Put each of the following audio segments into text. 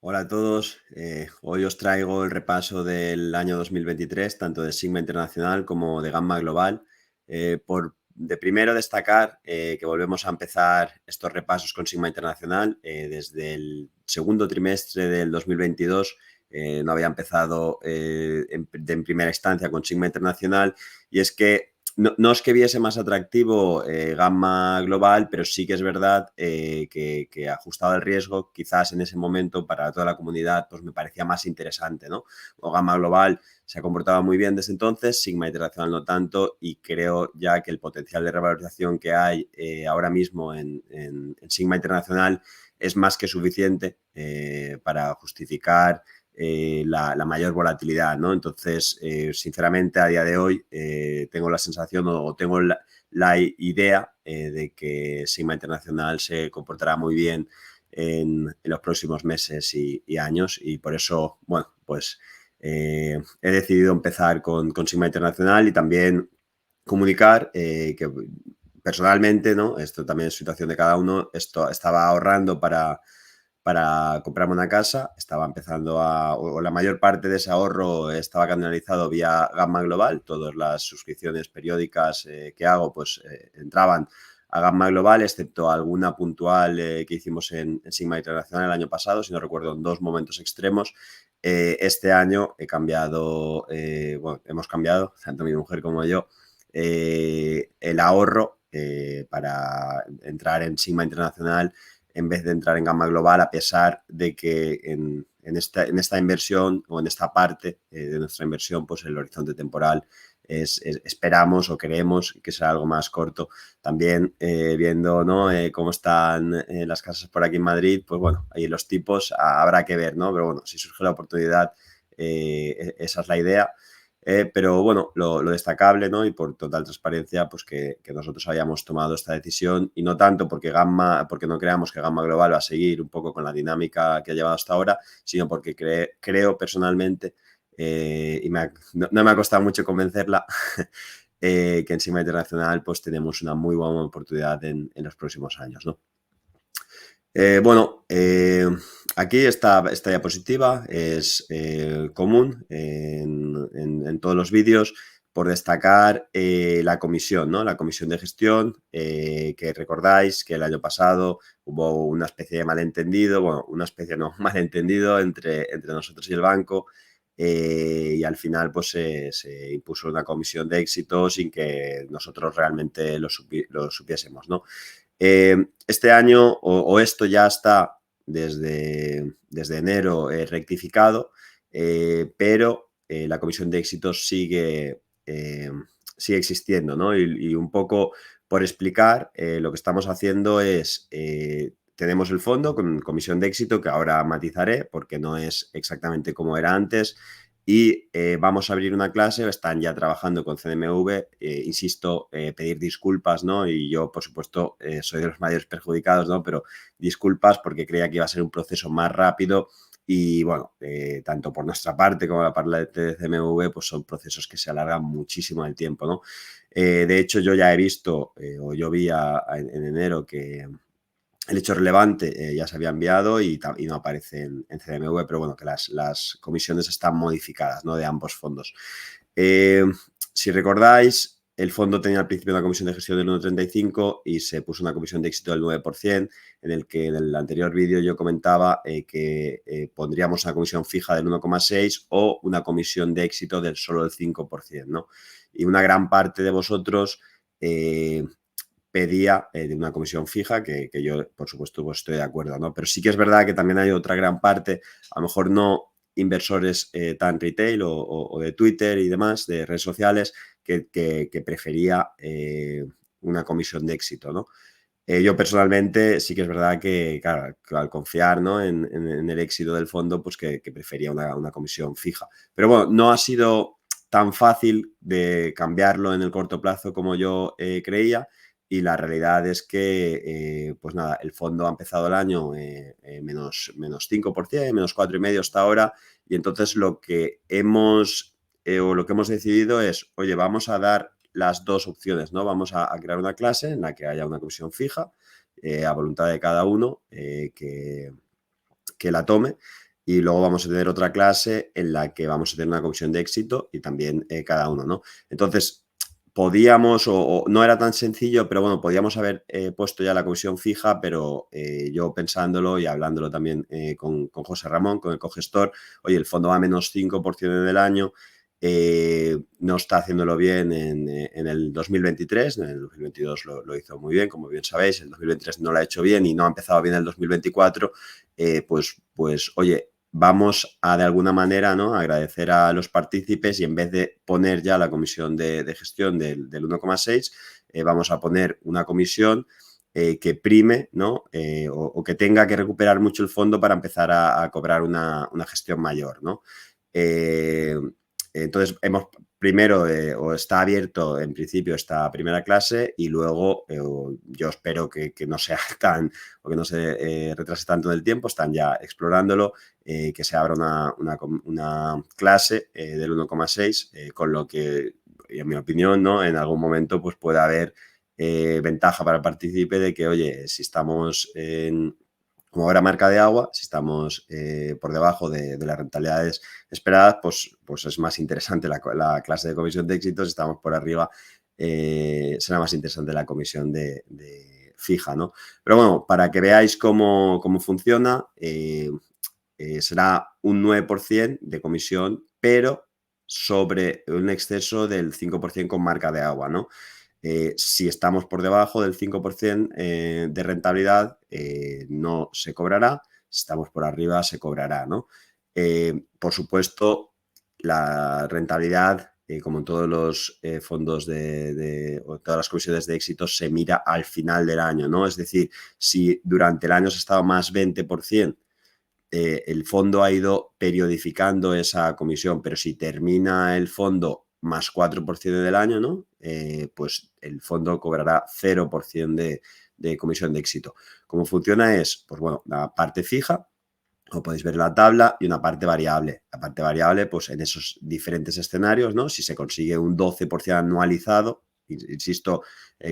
Hola a todos. Hoy os traigo el repaso del año 2023, tanto de Sigma Internacional como de Gamma Global. De primero destacar que volvemos a empezar estos repasos con Sigma Internacional desde el segundo trimestre del 2022. No había empezado en primera instancia con Sigma Internacional, y es que no es que viese más atractivo Gamma Global, pero sí que es verdad que ajustado al riesgo, quizás en ese momento para toda la comunidad pues me parecía más interesante, ¿no? O Gamma Global se ha comportado muy bien desde entonces, Sigma Internacional no tanto, y creo ya que el potencial de revalorización que hay ahora mismo en Sigma Internacional es más que suficiente para justificar la mayor volatilidad, ¿no? Entonces, sinceramente, a día de hoy tengo la sensación o tengo la idea de que Sigma Internacional se comportará muy bien en los próximos meses y años, y por eso, bueno, pues he decidido empezar con Sigma Internacional y también comunicar que personalmente, ¿no? Esto también es situación de cada uno, esto estaba ahorrando para comprarme una casa, estaba empezando o la mayor parte de ese ahorro estaba canalizado vía Gamma Global, todas las suscripciones periódicas que hago pues entraban a Gamma Global, excepto alguna puntual que hicimos en Sigma Internacional el año pasado, si no recuerdo, en dos momentos extremos. Este año he cambiado, bueno, hemos cambiado, tanto mi mujer como yo, el ahorro para entrar en Sigma Internacional en vez de entrar en Gamma Global, a pesar de que en esta inversión o en esta parte de nuestra inversión, pues el horizonte temporal esperamos o queremos que sea algo más corto. También viendo, ¿no? Cómo están las casas por aquí en Madrid, pues bueno, ahí los tipos habrá que ver, ¿no? Pero bueno, si surge la oportunidad, esa es la idea. Pero bueno, lo destacable, ¿no? Y por total transparencia, pues que nosotros hayamos tomado esta decisión, y no tanto porque no creamos que Gamma Global va a seguir un poco con la dinámica que ha llevado hasta ahora, sino porque creo personalmente, y no me ha costado mucho convencerla, que en Sigma Internacional pues tenemos una muy buena oportunidad en los próximos años, ¿no? Bueno, aquí esta diapositiva es común en todos los vídeos, por destacar la comisión, ¿no? La comisión de gestión, que recordáis que el año pasado hubo una especie de malentendido, bueno, una especie no, malentendido entre nosotros y el banco, y al final pues se impuso una comisión de éxito sin que nosotros realmente lo supiésemos, ¿no? Este año o esto ya está desde enero rectificado, pero la comisión de éxitos sigue existiendo, ¿no? Y un poco por explicar, lo que estamos haciendo es, tenemos el fondo con comisión de éxito, que ahora matizaré porque no es exactamente como era antes, y vamos a abrir una clase, están ya trabajando con CNMV, insisto, pedir disculpas, ¿no? Y yo, por supuesto, soy de los mayores perjudicados, ¿no? Pero disculpas porque creía que iba a ser un proceso más rápido y, bueno, tanto por nuestra parte como la parte de CNMV, pues son procesos que se alargan muchísimo en el tiempo, ¿no? De hecho, yo ya he visto, o yo vi en enero que el hecho relevante ya se había enviado y no aparece en CMV, pero bueno, que las comisiones están modificadas, ¿no? De ambos fondos. Eh, si recordáis, el fondo tenía al principio una comisión de gestión del 1,35 y se puso una comisión de éxito del 9%, en el que en el anterior vídeo yo comentaba que pondríamos una comisión fija del 1,6 o una comisión de éxito del solo del 5%, ¿no? Y una gran parte de vosotros pedía de una comisión fija, que yo, por supuesto, pues estoy de acuerdo, ¿no? Pero sí que es verdad que también hay otra gran parte, a lo mejor no inversores tan retail o de Twitter y demás, de redes sociales, que prefería una comisión de éxito, ¿no? Yo personalmente sí que es verdad que, claro, al confiar, ¿no? en el éxito del fondo, pues que prefería una comisión fija. Pero bueno, no ha sido tan fácil de cambiarlo en el corto plazo como yo creía, y la realidad es que, pues nada, el fondo ha empezado el año menos 5%, menos 4,5% hasta ahora, y entonces lo que hemos decidido es, oye, vamos a dar las dos opciones, ¿no? Vamos a crear una clase en la que haya una comisión fija, a voluntad de cada uno que la tome, y luego vamos a tener otra clase en la que vamos a tener una comisión de éxito y también cada uno, ¿no? Entonces, podíamos, o no era tan sencillo, pero bueno, podíamos haber puesto ya la comisión fija, pero yo pensándolo y hablándolo también con José Ramón, con el cogestor, oye, el fondo va a menos 5% en el año, no está haciéndolo bien en el 2023, en el 2022 lo hizo muy bien, como bien sabéis, el 2023 no lo ha hecho bien y no ha empezado bien el 2024, pues oye, vamos a de alguna manera, ¿no?, agradecer a los partícipes y en vez de poner ya la comisión de gestión del 1,6, vamos a poner una comisión que prime, ¿no?, o que tenga que recuperar mucho el fondo para empezar a cobrar una gestión mayor, ¿no? Entonces, primero, o está abierto en principio esta primera clase y luego yo espero que no sea tan, o que no se retrase tanto en el tiempo, están ya explorándolo, que se abra una clase del 1,6, con lo que, en mi opinión, ¿no?, en algún momento pues puede haber ventaja para el partícipe de que, oye, si estamos como ahora marca de agua, si estamos por debajo de las rentabilidades esperadas, pues es más interesante la clase de comisión de éxito. Si estamos por arriba, será más interesante la comisión de fija, ¿no? Pero bueno, para que veáis cómo funciona, será un 9% de comisión, pero sobre un exceso del 5% con marca de agua, ¿no? Si estamos por debajo del 5% de rentabilidad, no se cobrará. Si estamos por arriba, se cobrará, ¿no? Por supuesto, la rentabilidad, como en todos los fondos o todas las comisiones de éxito, se mira al final del año, ¿no? Es decir, si durante el año se ha estado más 20%, el fondo ha ido periodificando esa comisión, pero si termina el fondo más 4% del año, ¿no?, pues el fondo cobrará 0% de comisión de éxito. ¿Cómo funciona? Es, pues bueno, la parte fija, como podéis ver en la tabla, y una parte variable. La parte variable, pues en esos diferentes escenarios, ¿no? Si se consigue un 12% anualizado, insisto,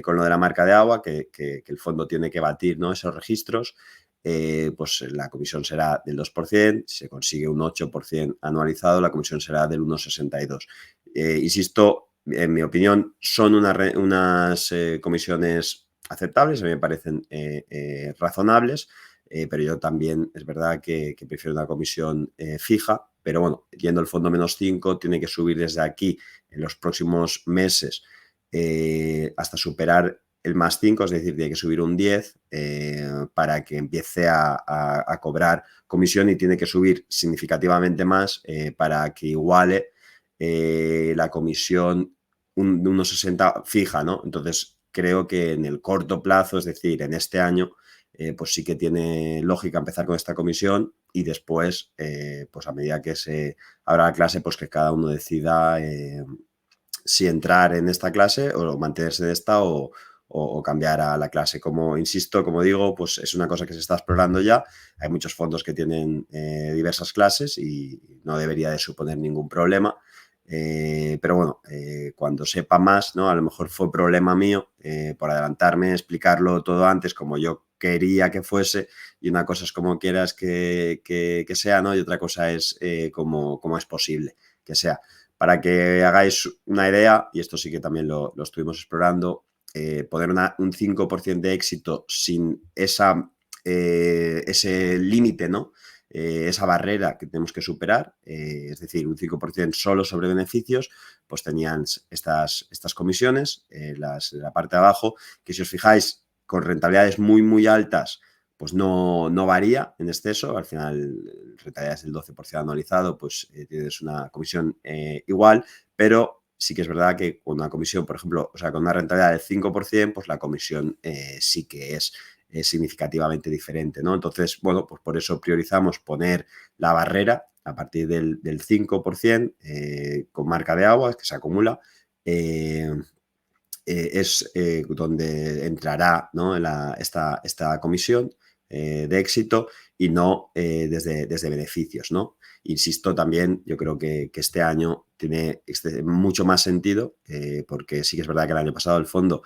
con lo de la marca de agua, que el fondo tiene que batir, ¿no?, esos registros, pues la comisión será del 2%. Si se consigue un 8% anualizado, la comisión será del 1,62. Insisto, en mi opinión, son unas comisiones aceptables, a mí me parecen razonables, pero yo también es verdad que prefiero una comisión fija, pero bueno, yendo el fondo menos 5, tiene que subir desde aquí en los próximos meses hasta superar el más 5, es decir, tiene que subir un 10 para que empiece a cobrar comisión, y tiene que subir significativamente más para que iguale la comisión de unos 60 fija, ¿no? Entonces, creo que en el corto plazo, es decir, en este año, pues sí que tiene lógica empezar con esta comisión y después, pues a medida que se abra la clase, pues que cada uno decida si entrar en esta clase o mantenerse en esta o cambiar a la clase. Como insisto, como digo, pues es una cosa que se está explorando ya. Hay muchos fondos que tienen diversas clases y no debería de suponer ningún problema. Pero bueno, cuando sepa más, ¿no? A lo mejor fue problema mío por adelantarme, explicarlo todo antes como yo quería que fuese, y una cosa es como quieras que sea, ¿no? Y otra cosa es como es posible que sea. Para que hagáis una idea, y esto sí que también lo estuvimos explorando, poner un 5% de éxito sin ese límite, ¿no? Esa barrera que tenemos que superar, es decir, un 5% solo sobre beneficios, pues tenían estas comisiones, la parte de abajo, que si os fijáis, con rentabilidades muy, muy altas, pues no varía en exceso. Al final, rentabilidades del 12% anualizado, pues tienes una comisión igual, pero sí que es verdad que con una comisión, por ejemplo, o sea, con una rentabilidad del 5%, pues la comisión sí que es significativamente diferente, ¿no? Entonces, bueno, pues por eso priorizamos poner la barrera a partir del 5% con marca de agua que se acumula. eh, es donde entrará, ¿no?, esta comisión de éxito, y no desde beneficios, ¿no? Insisto, también yo creo que este año tiene mucho más sentido, porque sí que es verdad que el año pasado el fondo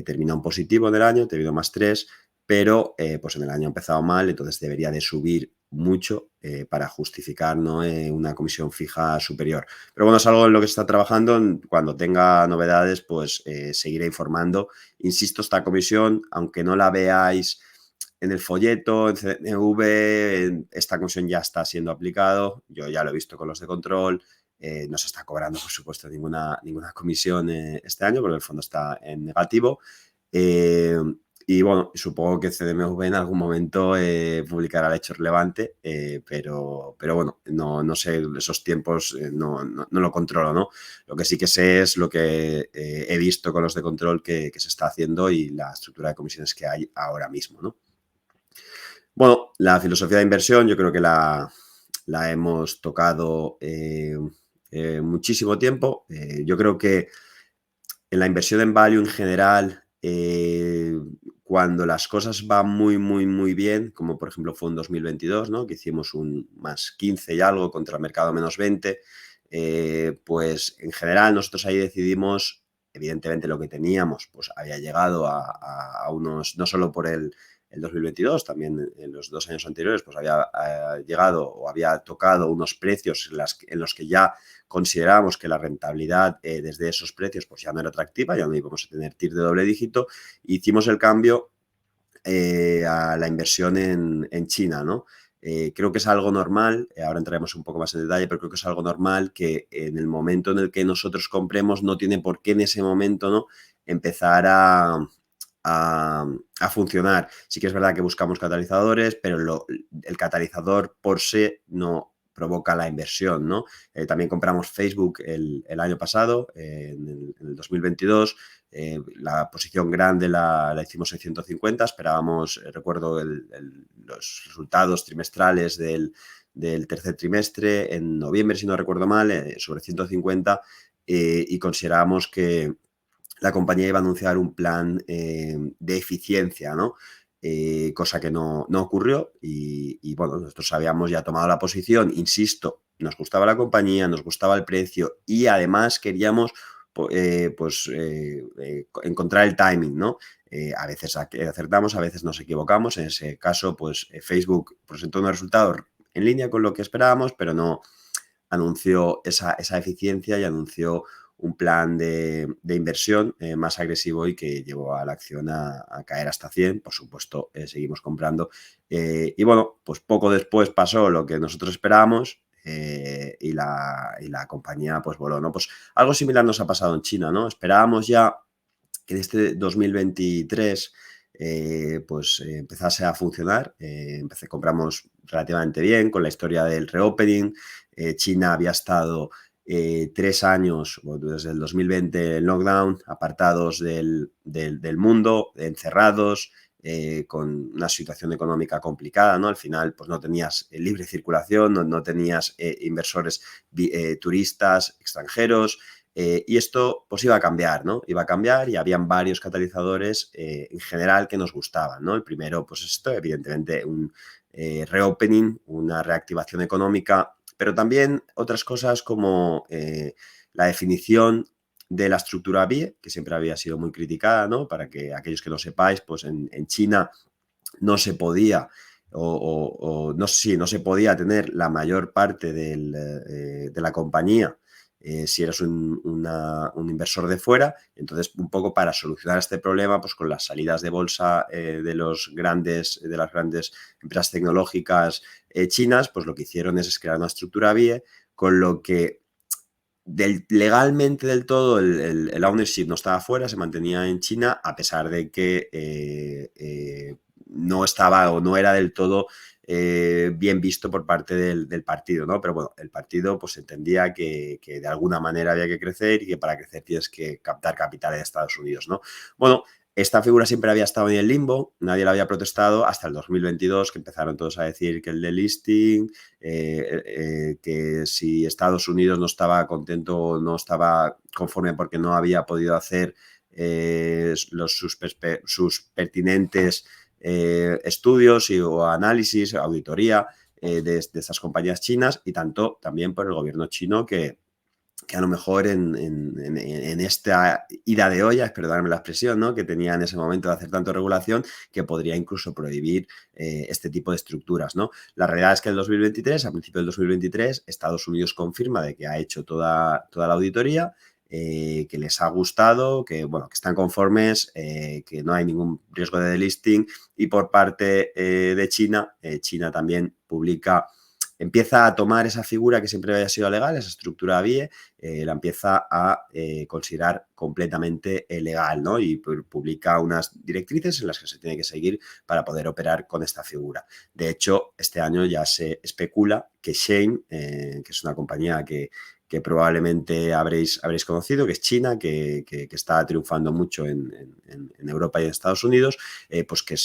terminó en positivo en el año, terminó más 3, pero pues en el año ha empezado mal, entonces debería de subir mucho para justificar, ¿no? Una comisión fija superior. Pero bueno, es algo en lo que se está trabajando. Cuando tenga novedades, pues seguiré informando. Insisto, esta comisión, aunque no la veáis en el folleto, en CNV, esta comisión ya está siendo aplicado. Yo ya lo he visto con los de control. No se está cobrando, por supuesto, ninguna comisión este año, porque el fondo está en negativo. Y bueno, supongo que CDMV en algún momento publicará el hecho relevante, pero bueno, no sé esos tiempos, no lo controlo, ¿no? Lo que sí que sé es lo que he visto con los de control que se está haciendo y la estructura de comisiones que hay ahora mismo, ¿no? Bueno, la filosofía de inversión yo creo que la hemos tocado muchísimo tiempo. Yo creo que en la inversión en value en general, cuando las cosas van muy bien, como por ejemplo fue en 2022, ¿no? Que hicimos un más 15 y algo contra el mercado menos 20, pues en general nosotros ahí decidimos, evidentemente lo que teníamos, pues había llegado a unos, no solo por el 2022, también en los 2 años anteriores, pues había llegado o había tocado unos precios en los que ya considerábamos que la rentabilidad desde esos precios pues ya no era atractiva, ya no íbamos a tener TIR de doble dígito, hicimos el cambio a la inversión en China, ¿no? Creo que es algo normal, ahora entraremos un poco más en detalle, pero creo que es algo normal que en el momento en el que nosotros compremos no tiene por qué en ese momento, ¿no? Empezar a funcionar. Sí que es verdad que buscamos catalizadores, pero el catalizador por sí no provoca la inversión, ¿no? También compramos Facebook el año pasado, en el 2022. La posición grande la hicimos en 150, esperábamos, recuerdo los resultados trimestrales del tercer trimestre en noviembre, si no recuerdo mal, sobre 150, y considerábamos que la compañía iba a anunciar un plan de eficiencia, ¿no? Cosa que no ocurrió y bueno, nosotros habíamos ya tomado la posición, insisto, nos gustaba la compañía, nos gustaba el precio y además queríamos encontrar el timing, ¿no? A veces acertamos, a veces nos equivocamos. En ese caso, pues Facebook presentó unos resultados en línea con lo que esperábamos, pero no anunció esa eficiencia y anunció un plan de inversión más agresivo y que llevó a la acción a caer hasta 100. Por supuesto, seguimos comprando. Y bueno, pues poco después pasó lo que nosotros esperábamos y la compañía pues voló, ¿no? Pues algo similar nos ha pasado en China, ¿no? Esperábamos ya que en este 2023 empezase a funcionar. Compramos relativamente bien con la historia del reopening. China había estado 3 años, bueno, desde el 2020 en lockdown, apartados del mundo, encerrados, con una situación económica complicada, ¿no? Al final, pues no tenías libre circulación, no tenías inversores turistas extranjeros, y esto pues iba a cambiar, ¿no? Iba a cambiar y habían varios catalizadores en general que nos gustaban, ¿no? El primero, pues esto, evidentemente, un reopening, una reactivación económica, pero también otras cosas como la definición de la estructura BIE, que siempre había sido muy criticada, ¿no? Para que aquellos que no sepáis, pues en China no se podía no se podía tener la mayor parte de la compañía si eras un inversor de fuera. Entonces, un poco para solucionar este problema, pues con las salidas de bolsa de las grandes empresas tecnológicas chinas, pues lo que hicieron es crear una estructura BIE, con lo que legalmente del todo el ownership no estaba fuera, se mantenía en China, a pesar de que no estaba o no era del todo bien visto por parte del partido, ¿no? Pero bueno, el partido pues entendía que de alguna manera había que crecer y que para crecer tienes que captar capital de Estados Unidos, ¿no? Bueno, esta figura siempre había estado en el limbo, nadie la había protestado hasta el 2022, que empezaron todos a decir que el delisting, que si Estados Unidos no estaba contento, no estaba conforme porque no había podido hacer sus pertinentes estudios o análisis, auditoría de estas compañías chinas, y tanto también por el gobierno chino que que a lo mejor en esta ida de olla, perdóname la expresión, ¿no?, que tenía en ese momento de hacer tanto regulación, que podría incluso prohibir este tipo de estructuras, ¿no? La realidad es que el 2023, a principios del 2023, Estados Unidos confirma de que ha hecho toda la auditoría, que les ha gustado, que, bueno, que están conformes, que no hay ningún riesgo de delisting, y por parte de China, China también empieza a tomar esa figura que siempre había sido legal, esa estructura BIE, la empieza a considerar completamente legal, ¿no? Y publica unas directrices en las que se tiene que seguir para poder operar con esta figura. De hecho, este año ya se especula que Shein, que es una compañía que probablemente habréis conocido, que es China, que está triunfando mucho en Europa y en Estados Unidos, pues que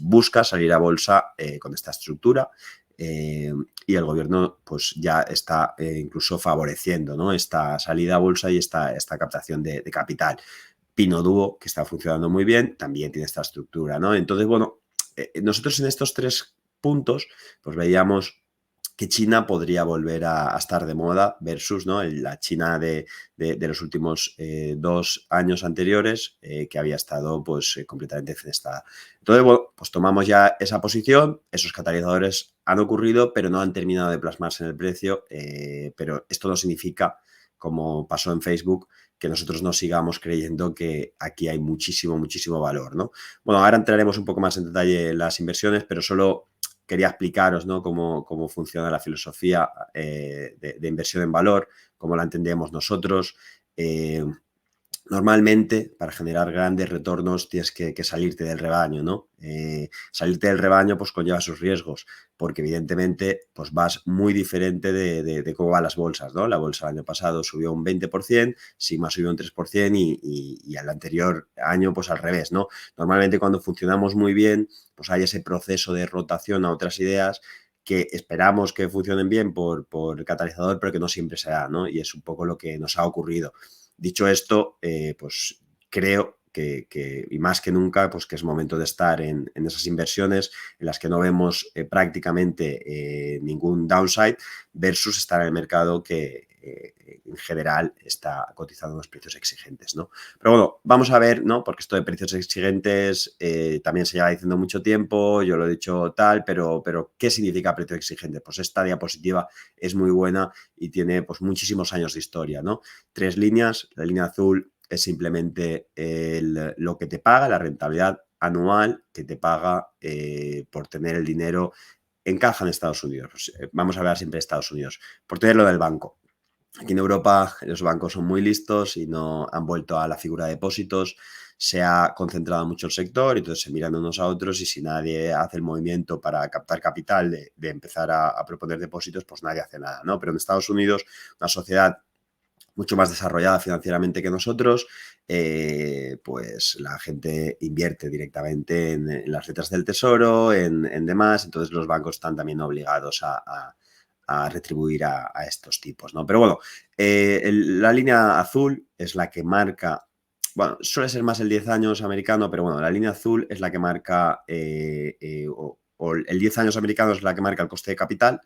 busca salir a bolsa con esta estructura. Y el gobierno pues ya está incluso favoreciendo, ¿no?, esta salida a bolsa y esta captación de capital. Pinduoduo, que está funcionando muy bien, también tiene esta estructura, ¿no? Entonces, bueno, nosotros en estos 3 puntos pues veíamos que China podría volver a estar de moda versus, ¿no?, la China de los últimos 2 años anteriores, que había estado pues completamente fenestada. Entonces, bueno, pues tomamos ya esa posición, esos catalizadores han ocurrido, pero no han terminado de plasmarse en el precio, pero esto no significa, como pasó en Facebook, que nosotros no sigamos creyendo que aquí hay muchísimo, muchísimo valor, ¿no? Bueno, ahora entraremos un poco más en detalle en las inversiones, pero solo quería explicaros, ¿no?, cómo funciona la filosofía de inversión en valor, cómo la entendemos nosotros. Normalmente, para generar grandes retornos, tienes que salirte del rebaño, ¿no? Salirte del rebaño pues conlleva sus riesgos, porque evidentemente pues vas muy diferente de cómo van las bolsas, ¿no? La bolsa el año pasado subió un 20%, Sigma subió un 3% y al anterior año pues al revés, ¿no? Normalmente cuando funcionamos muy bien, pues hay ese proceso de rotación a otras ideas que esperamos que funcionen bien por el catalizador, pero que no siempre se da, ¿no? Y es un poco lo que nos ha ocurrido. Dicho esto, pues creo que, y más que nunca, pues que es momento de estar en esas inversiones en las que no vemos prácticamente ningún downside versus estar en el mercado que en general está cotizando unos precios exigentes, ¿no? Pero bueno, vamos a ver, ¿no? Porque esto de precios exigentes también se lleva diciendo mucho tiempo, yo lo he dicho tal, pero ¿qué significa precio exigente? Pues esta diapositiva es muy buena y tiene pues muchísimos años de historia, ¿no? 3 líneas, la línea azul es simplemente lo que te paga, la rentabilidad anual que te paga por tener el dinero en caja en Estados Unidos. Pues, vamos a hablar siempre de Estados Unidos, por tenerlo del banco. Aquí en Europa los bancos son muy listos y no han vuelto a la figura de depósitos. Se ha concentrado mucho el sector y entonces se miran unos a otros y si nadie hace el movimiento para captar capital de empezar a proponer depósitos, pues nadie hace nada, ¿no? Pero en Estados Unidos, una sociedad mucho más desarrollada financieramente que nosotros, pues la gente invierte directamente en las letras del tesoro, en demás, entonces los bancos están también obligados a retribuir a estos tipos, ¿no? Pero bueno, la línea azul es la que marca, bueno, suele ser más el 10 años americano, pero bueno, la línea azul es la que marca, o el 10 años americano es la que marca el coste de capital,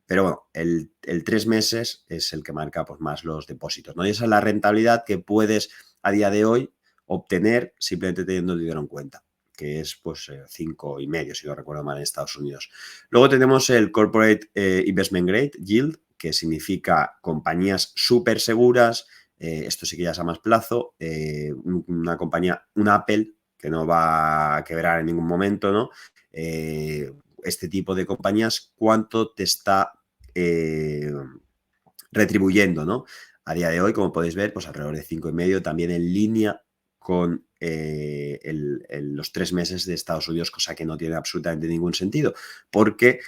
pero bueno, el 3 meses es el que marca pues, más los depósitos, ¿no? Y esa es la rentabilidad que puedes a día de hoy obtener simplemente teniendo el dinero en cuenta, que es pues 5,5, si no recuerdo mal, en Estados Unidos. Luego tenemos el Corporate Investment Grade, Yield, que significa compañías súper seguras, esto sí que ya es a más plazo, una compañía, una Apple, que no va a quebrar en ningún momento, ¿no? Este tipo de compañías, ¿cuánto te está retribuyendo, ¿no? A día de hoy, como podéis ver, pues alrededor de 5,5, también en línea con los 3 meses de Estados Unidos, cosa que no tiene absolutamente ningún sentido, porque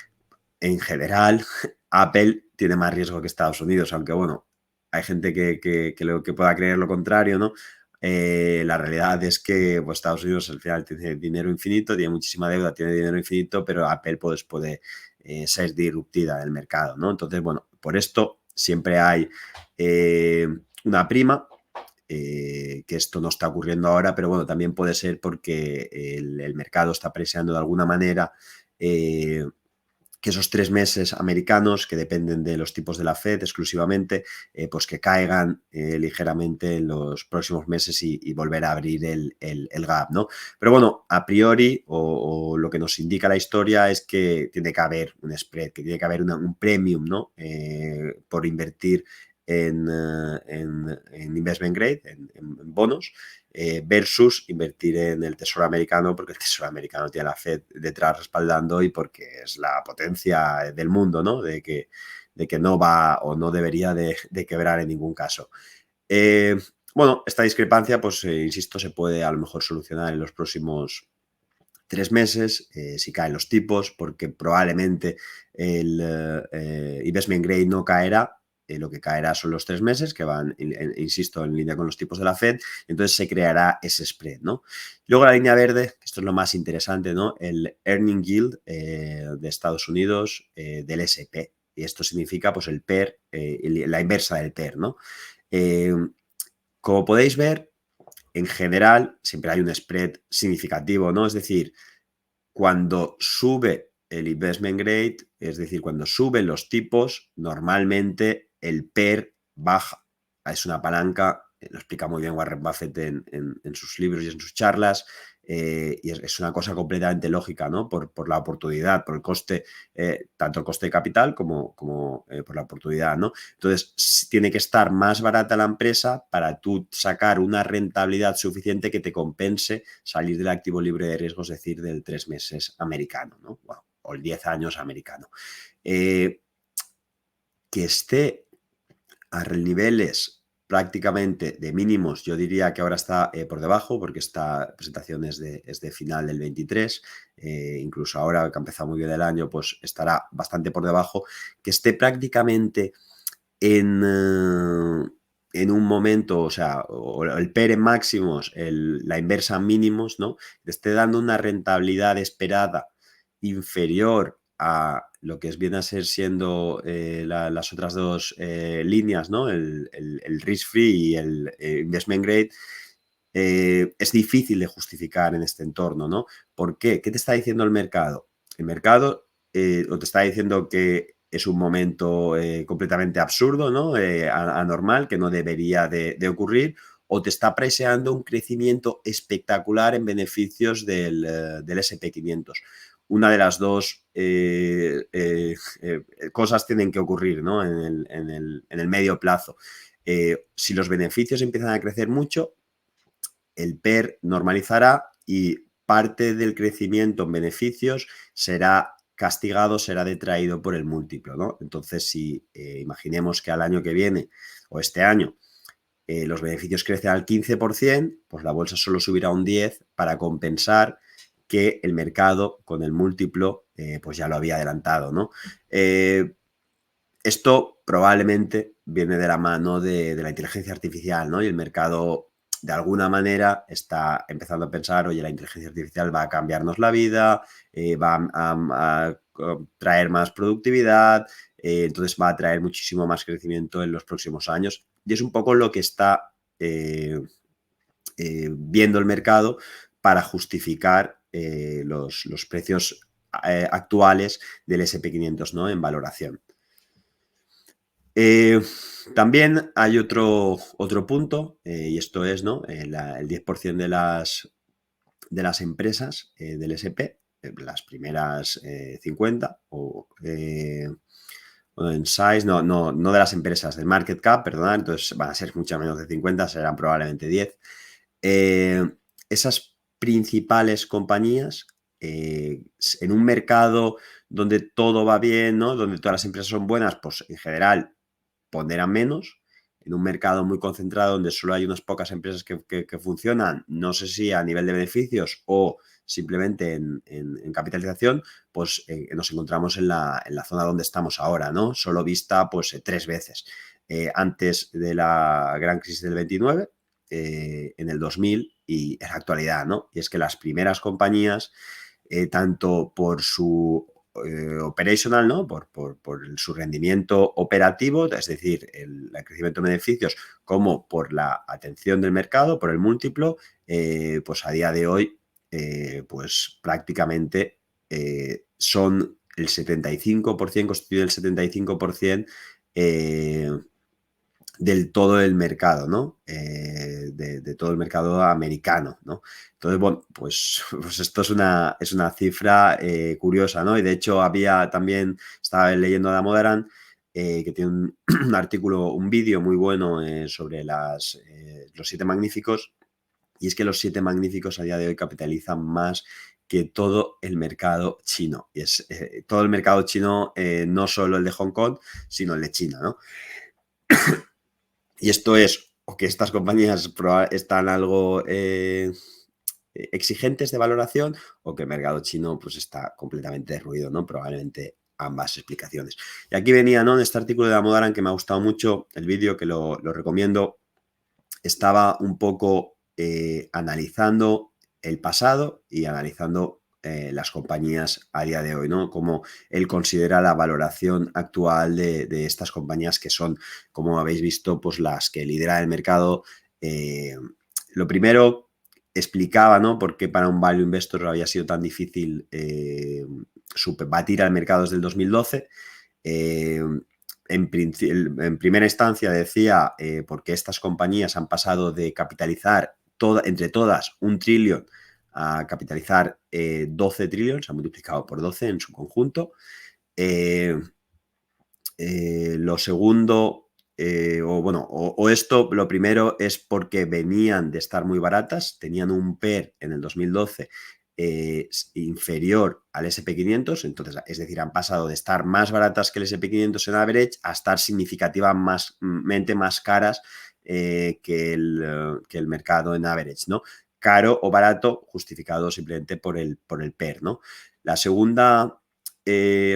en general Apple tiene más riesgo que Estados Unidos, aunque bueno, hay gente que pueda creer lo contrario, ¿no? La realidad es que pues, Estados Unidos al final tiene dinero infinito, tiene muchísima deuda, tiene dinero infinito, pero Apple pues, puede ser disruptiva del mercado, ¿no? Entonces, bueno, por esto siempre hay una prima, que esto no está ocurriendo ahora, pero bueno, también puede ser porque el mercado está presionando de alguna manera que esos 3 meses americanos, que dependen de los tipos de la Fed exclusivamente, pues que caigan ligeramente en los próximos meses y volver a abrir el gap, ¿no? Pero bueno, a priori, o lo que nos indica la historia es que tiene que haber un spread, que tiene que haber un premium, ¿no? Por invertir en investment grade, en bonos, versus invertir en el tesoro americano, porque el tesoro americano tiene a la Fed detrás respaldando y porque es la potencia del mundo, ¿no? De que no va o no debería de quebrar en ningún caso. Eh, bueno, esta discrepancia, pues insisto, se puede a lo mejor solucionar en los próximos 3 meses, si caen los tipos, porque probablemente el investment grade no caerá, lo que caerá son los 3 meses, que van, insisto, en línea con los tipos de la Fed, entonces se creará ese spread, ¿no? Luego la línea verde, esto es lo más interesante, ¿no? El earning yield de Estados Unidos del S&P, y esto significa pues el PER, la inversa del PER, ¿no? Eh, como podéis ver, en general siempre hay un spread significativo, ¿no? Es decir, cuando sube el investment grade, es decir, cuando suben los tipos, normalmente el PER baja. Es una palanca, lo explica muy bien Warren Buffett en sus libros y en sus charlas, y es una cosa completamente lógica, ¿no? Por la oportunidad, por el coste, tanto el coste de capital como por la oportunidad, ¿no? Entonces, tiene que estar más barata la empresa para tú sacar una rentabilidad suficiente que te compense salir del activo libre de riesgo, es decir, del 3 meses americano, ¿no? Bueno, o el 10 años americano. Que esté a niveles prácticamente de mínimos, yo diría que ahora está por debajo, porque esta presentación es de final del 23, incluso ahora que ha empezado muy bien el año, pues estará bastante por debajo, que esté prácticamente en un momento, o sea, o el PER en máximos, la inversa en mínimos, ¿no? Te esté dando una rentabilidad esperada inferior a lo que viene a ser siendo las otras dos líneas, ¿no? El risk-free y el investment grade, es difícil de justificar en este entorno, ¿no? ¿Por qué? ¿Qué te está diciendo el mercado? El mercado o te está diciendo que es un momento completamente absurdo, ¿no? Anormal, que no debería de ocurrir, o te está preseando un crecimiento espectacular en beneficios del SP500. Una de las dos cosas tienen que ocurrir, ¿no? En el medio plazo. Si los beneficios empiezan a crecer mucho, el PER normalizará y parte del crecimiento en beneficios será castigado, será detraído por el múltiplo, ¿no? Entonces, si imaginemos que al año que viene o este año los beneficios crecen al 15%, pues la bolsa solo subirá un 10% para compensar que el mercado con el múltiplo pues ya lo había adelantado, ¿no? Esto probablemente viene de la mano de la inteligencia artificial, ¿no? Y el mercado, de alguna manera, está empezando a pensar, oye, la inteligencia artificial va a cambiarnos la vida, va a traer más productividad, entonces va a traer muchísimo más crecimiento en los próximos años. Y es un poco lo que está viendo el mercado para justificar los precios actuales del SP500, ¿no? En valoración. También hay otro punto, y esto es, ¿no? El 10% de las empresas del SP, las primeras 50, o en size, no de las empresas, del market cap, perdón, entonces van a ser mucho menos de 50, serán probablemente 10. Esas principales compañías, en un mercado donde todo va bien, ¿no? Donde todas las empresas son buenas, pues en general ponderan menos. En un mercado muy concentrado donde solo hay unas pocas empresas que funcionan, no sé si a nivel de beneficios o simplemente en capitalización, pues nos encontramos en la zona donde estamos ahora, ¿no? Solo vista pues 3 veces. Antes de la gran crisis del 29, en el 2000 y en la actualidad, ¿no? Y es que las primeras compañías, tanto por su operational, ¿no? Por su rendimiento operativo, es decir, el crecimiento de beneficios, como por la atención del mercado, por el múltiplo, pues a día de hoy, pues prácticamente son el 75%, constituye el 75% del todo el mercado, ¿no? De todo el mercado americano, ¿no? Entonces, bueno, pues esto es una cifra curiosa, ¿no? Y de hecho había también, estaba leyendo a Damodaran, que tiene un artículo, un vídeo muy bueno sobre los 7 magníficos, y es que los 7 magníficos a día de hoy capitalizan más que todo el mercado chino. Y es todo el mercado chino, no solo el de Hong Kong, sino el de China, ¿no? Y esto es, o que estas compañías están algo exigentes de valoración, o que el mercado chino pues está completamente derruido, ¿no? Probablemente ambas explicaciones. Y aquí venía, ¿no? En este artículo de Damodaran, que me ha gustado mucho, el vídeo, que lo recomiendo, estaba un poco analizando el pasado y analizando las compañías a día de hoy, ¿no? Cómo él considera la valoración actual de estas compañías, que son, como habéis visto, pues las que lideran el mercado. Lo primero, explicaba, ¿no?, por qué para un value investor había sido tan difícil batir al mercado desde el 2012. En primera instancia decía porque estas compañías han pasado de capitalizar entre todas 1 trillón a capitalizar 12 trillones, se ha multiplicado por 12 en su conjunto. Lo segundo, esto, lo primero es porque venían de estar muy baratas, tenían un PER en el 2012 inferior al SP500, entonces, es decir, han pasado de estar más baratas que el SP500 en average a estar significativamente más caras que el mercado en average, ¿no? Caro o barato, justificado simplemente por el PER, ¿no? La segunda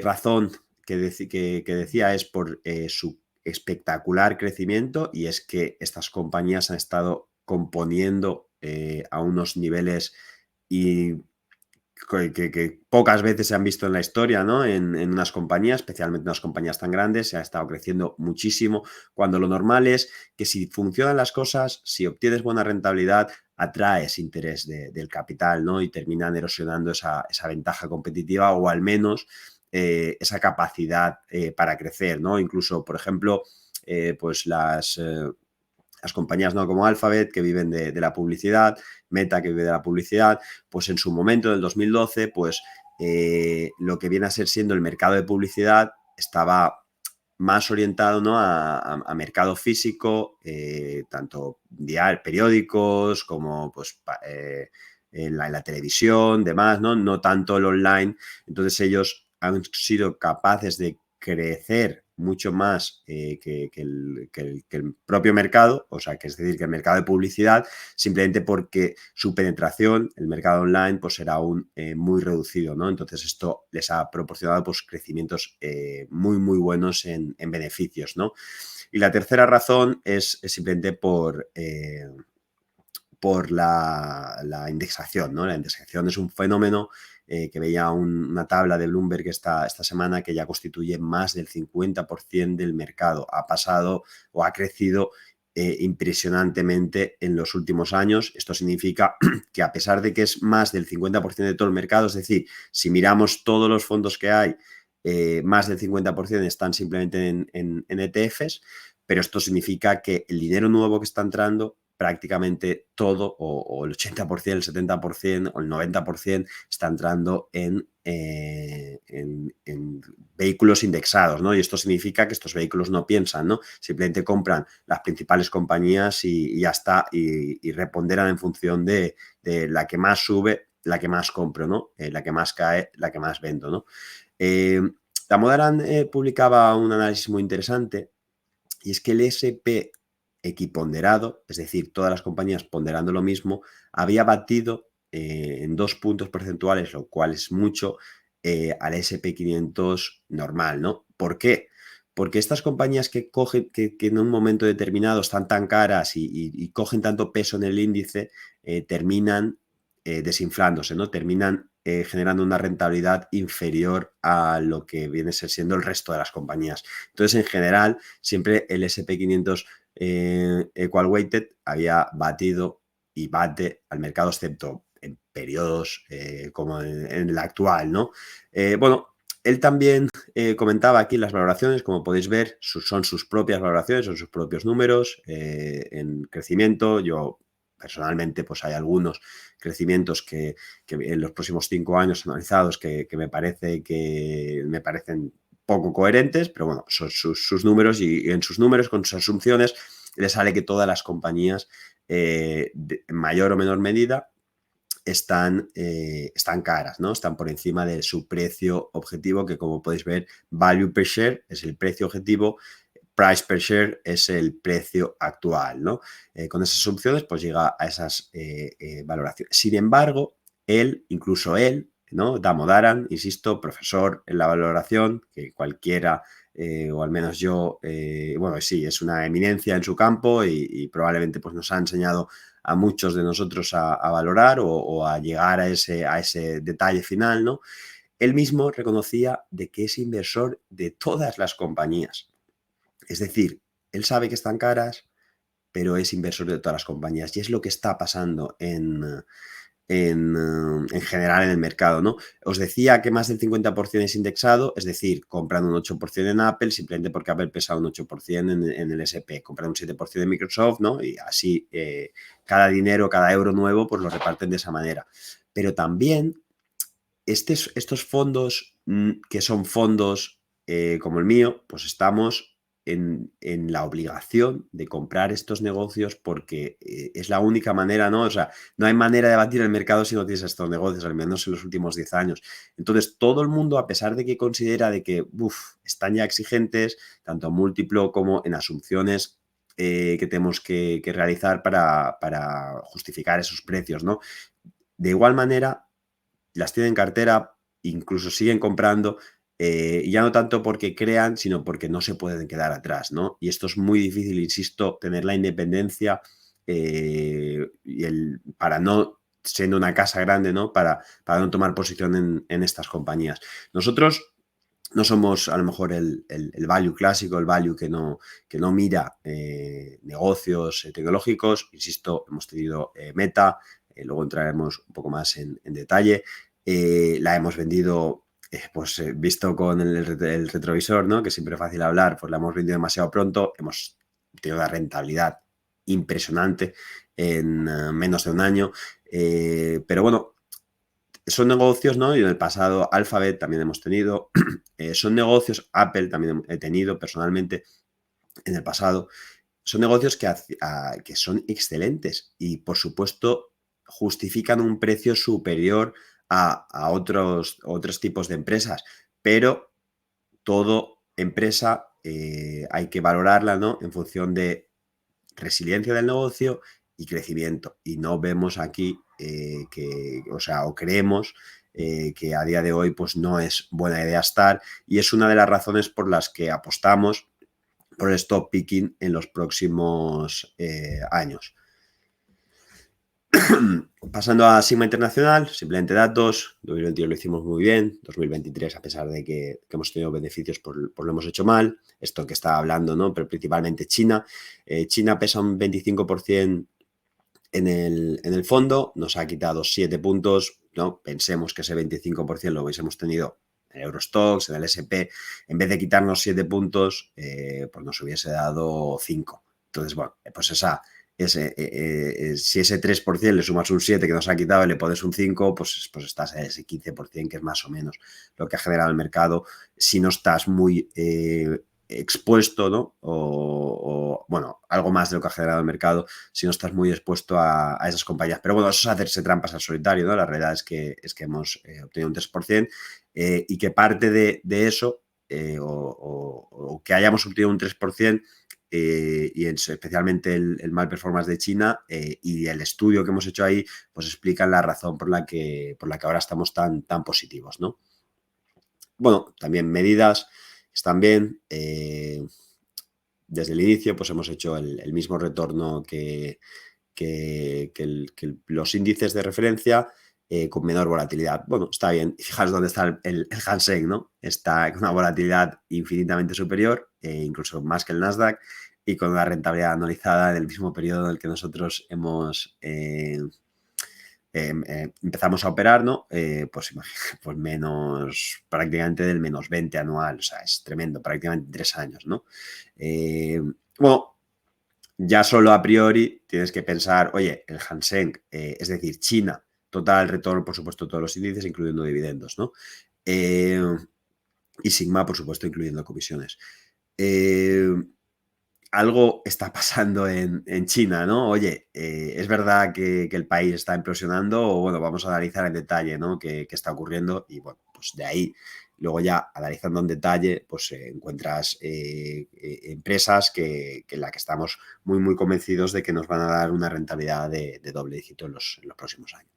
razón que decía es por su espectacular crecimiento, y es que estas compañías han estado componiendo a unos niveles y que pocas veces se han visto en la historia, ¿no? En unas compañías, especialmente en unas compañías tan grandes, se ha estado creciendo muchísimo, cuando lo normal es que si funcionan las cosas, si obtienes buena rentabilidad, atraes interés del capital, ¿no? Y terminan erosionando esa ventaja competitiva, o al menos esa capacidad para crecer, ¿no? Incluso, por ejemplo, pues las compañías, ¿no?, como Alphabet, que viven de la publicidad, Meta, que vive de la publicidad, pues en su momento, en el 2012, pues lo que viene a ser siendo el mercado de publicidad estaba más orientado, ¿no?, a mercado físico, tanto periódicos como pues en la televisión, demás, ¿no? No tanto el online. Entonces ellos han sido capaces de crecer mucho más que el propio mercado, o sea, que es decir, que el mercado de publicidad, simplemente porque su penetración, el mercado online, pues era aún muy reducido, ¿no? Entonces esto les ha proporcionado pues crecimientos muy, muy buenos en beneficios, ¿no? Y la tercera razón es simplemente por la indexación, ¿no? La indexación es un fenómeno que veía una tabla de Bloomberg esta semana, que ya constituye más del 50% del mercado. Ha pasado o ha crecido impresionantemente en los últimos años. Esto significa que, a pesar de que es más del 50% de todo el mercado, es decir, si miramos todos los fondos que hay, más del 50% están simplemente en ETFs, pero esto significa que el dinero nuevo que está entrando, prácticamente todo, o el 80%, el 70% o el 90%, está entrando en vehículos indexados, ¿no? Y esto significa que estos vehículos no piensan, ¿no? Simplemente compran las principales compañías y ya está, y reponderan en función de la que más sube, la que más compro, ¿no? La que más cae, la que más vendo, ¿no? Damodaran publicaba un análisis muy interesante, y es que el SP equiponderado, es decir, todas las compañías ponderando lo mismo, había batido en 2 puntos porcentuales, lo cual es mucho, al SP500 normal, ¿no? ¿Por qué? Porque estas compañías que cogen, que en un momento determinado están tan caras y cogen tanto peso en el índice, terminan desinflándose, ¿no? Terminan generando una rentabilidad inferior a lo que viene a ser siendo el resto de las compañías. Entonces, en general, siempre el SP500 Equal Weighted había batido y bate al mercado, excepto en periodos como en el actual, ¿no? Bueno, Él también comentaba aquí las valoraciones, como podéis ver, son sus propias valoraciones, son sus propios números en crecimiento. Yo personalmente, pues hay algunos crecimientos que en los próximos 5 años analizados que me parecen poco coherentes, pero bueno, son sus números y en sus números, con sus asunciones, le sale que todas las compañías, en mayor o menor medida, están caras, ¿no? Están por encima de su precio objetivo, que como podéis ver, value per share es el precio objetivo, price per share es el precio actual, ¿no? Con esas opciones, pues llega a esas valoraciones. Sin embargo, incluso él, ¿no? Damodaran, insisto, profesor en la valoración, que cualquiera, o al menos yo, bueno, sí, es una eminencia en su campo y probablemente pues, nos ha enseñado a muchos de nosotros a valorar o a llegar a ese detalle final, ¿no? Él mismo reconocía de que es inversor de todas las compañías. Es decir, él sabe que están caras, pero es inversor de todas las compañías. Y es lo que está pasando en general en el mercado, ¿no? Os decía que más del 50% es indexado, es decir, compran un 8% en Apple simplemente porque Apple pesa un 8% en el S&P, compran un 7% en Microsoft, ¿no? Y así cada dinero, cada euro nuevo, pues lo reparten de esa manera. Pero también estos fondos, que son fondos como el mío, pues estamos en la obligación de comprar estos negocios porque es la única manera, ¿no? O sea, no hay manera de batir el mercado si no tienes estos negocios, al menos en los últimos 10 años. Entonces, todo el mundo, a pesar de que considera de que están ya exigentes, tanto en múltiplo como en asunciones que tenemos que realizar para justificar esos precios, ¿no? De igual manera, las tienen en cartera, incluso siguen comprando, y ya no tanto porque crean, sino porque no se pueden quedar atrás, ¿no? Y esto es muy difícil, insisto, tener la independencia para no, siendo una casa grande, ¿no? Para no tomar posición en estas compañías. Nosotros no somos a lo mejor el value clásico, el value que no mira negocios tecnológicos. Insisto, hemos tenido Meta, luego entraremos un poco más en detalle. La hemos vendido, pues visto con el retrovisor, ¿no? Que siempre es fácil hablar, pues la hemos vendido demasiado pronto, hemos tenido una rentabilidad impresionante en menos de un año, pero bueno, son negocios, ¿no? Y en el pasado Alphabet también hemos tenido, son negocios, Apple también he tenido personalmente en el pasado, son negocios que son excelentes y por supuesto justifican un precio superior a otros tipos de empresas, pero todo empresa hay que valorarla, ¿no? En función de resiliencia del negocio y crecimiento. Y no vemos aquí o creemos que a día de hoy pues no es buena idea estar, y es una de las razones por las que apostamos por el stock picking en los próximos años. Pasando a Sigma Internacional, simplemente datos. 2022 lo hicimos muy bien, 2023, a pesar de que hemos tenido beneficios, por lo hemos hecho mal. Esto que estaba hablando, ¿no? Pero principalmente China. China pesa un 25% en el fondo, nos ha quitado 7 puntos, ¿no? Pensemos que ese 25% lo hubiésemos tenido en Eurostoxx, en el S&P, en vez de quitarnos 7 puntos, pues nos hubiese dado 5. Entonces, bueno, pues si ese 3% le sumas un 7 que nos ha quitado y le pones un 5, pues estás en ese 15%, que es más o menos lo que ha generado el mercado, si no estás muy expuesto, ¿no? Bueno, algo más de lo que ha generado el mercado, si no estás muy expuesto a esas compañías. Pero bueno, eso es hacerse trampas al solitario, ¿no? La realidad es que hemos obtenido un 3%, y que parte de eso, o que hayamos obtenido un 3%, y especialmente el mal performance de China, y el estudio que hemos hecho ahí, pues explican la razón por la que ahora estamos tan positivos, ¿no? Bueno, también medidas están bien. Desde el inicio, pues hemos hecho el mismo retorno que los índices de referencia, con menor volatilidad. Bueno, está bien. Fijaos dónde está el Hang Seng, ¿no? Está con una volatilidad infinitamente superior, incluso más que el Nasdaq, y con una rentabilidad anualizada en el mismo periodo en el que nosotros hemos empezamos a operar, ¿no? Pues imagínate, pues menos, prácticamente del -20 anual, o sea, es tremendo, prácticamente 3 años, ¿no? Bueno, ya solo a priori tienes que pensar, oye, el Hang Seng, es decir, China, total retorno, por supuesto, todos los índices, incluyendo dividendos, ¿no? Y Sigma, por supuesto, incluyendo comisiones. Algo está pasando en China, ¿no? Oye, es verdad que el país está implosionando, o bueno, vamos a analizar en detalle, ¿no? Qué está ocurriendo y bueno, pues de ahí, luego ya analizando en detalle, pues encuentras empresas en la que estamos muy, muy convencidos de que nos van a dar una rentabilidad de doble dígito en los próximos años.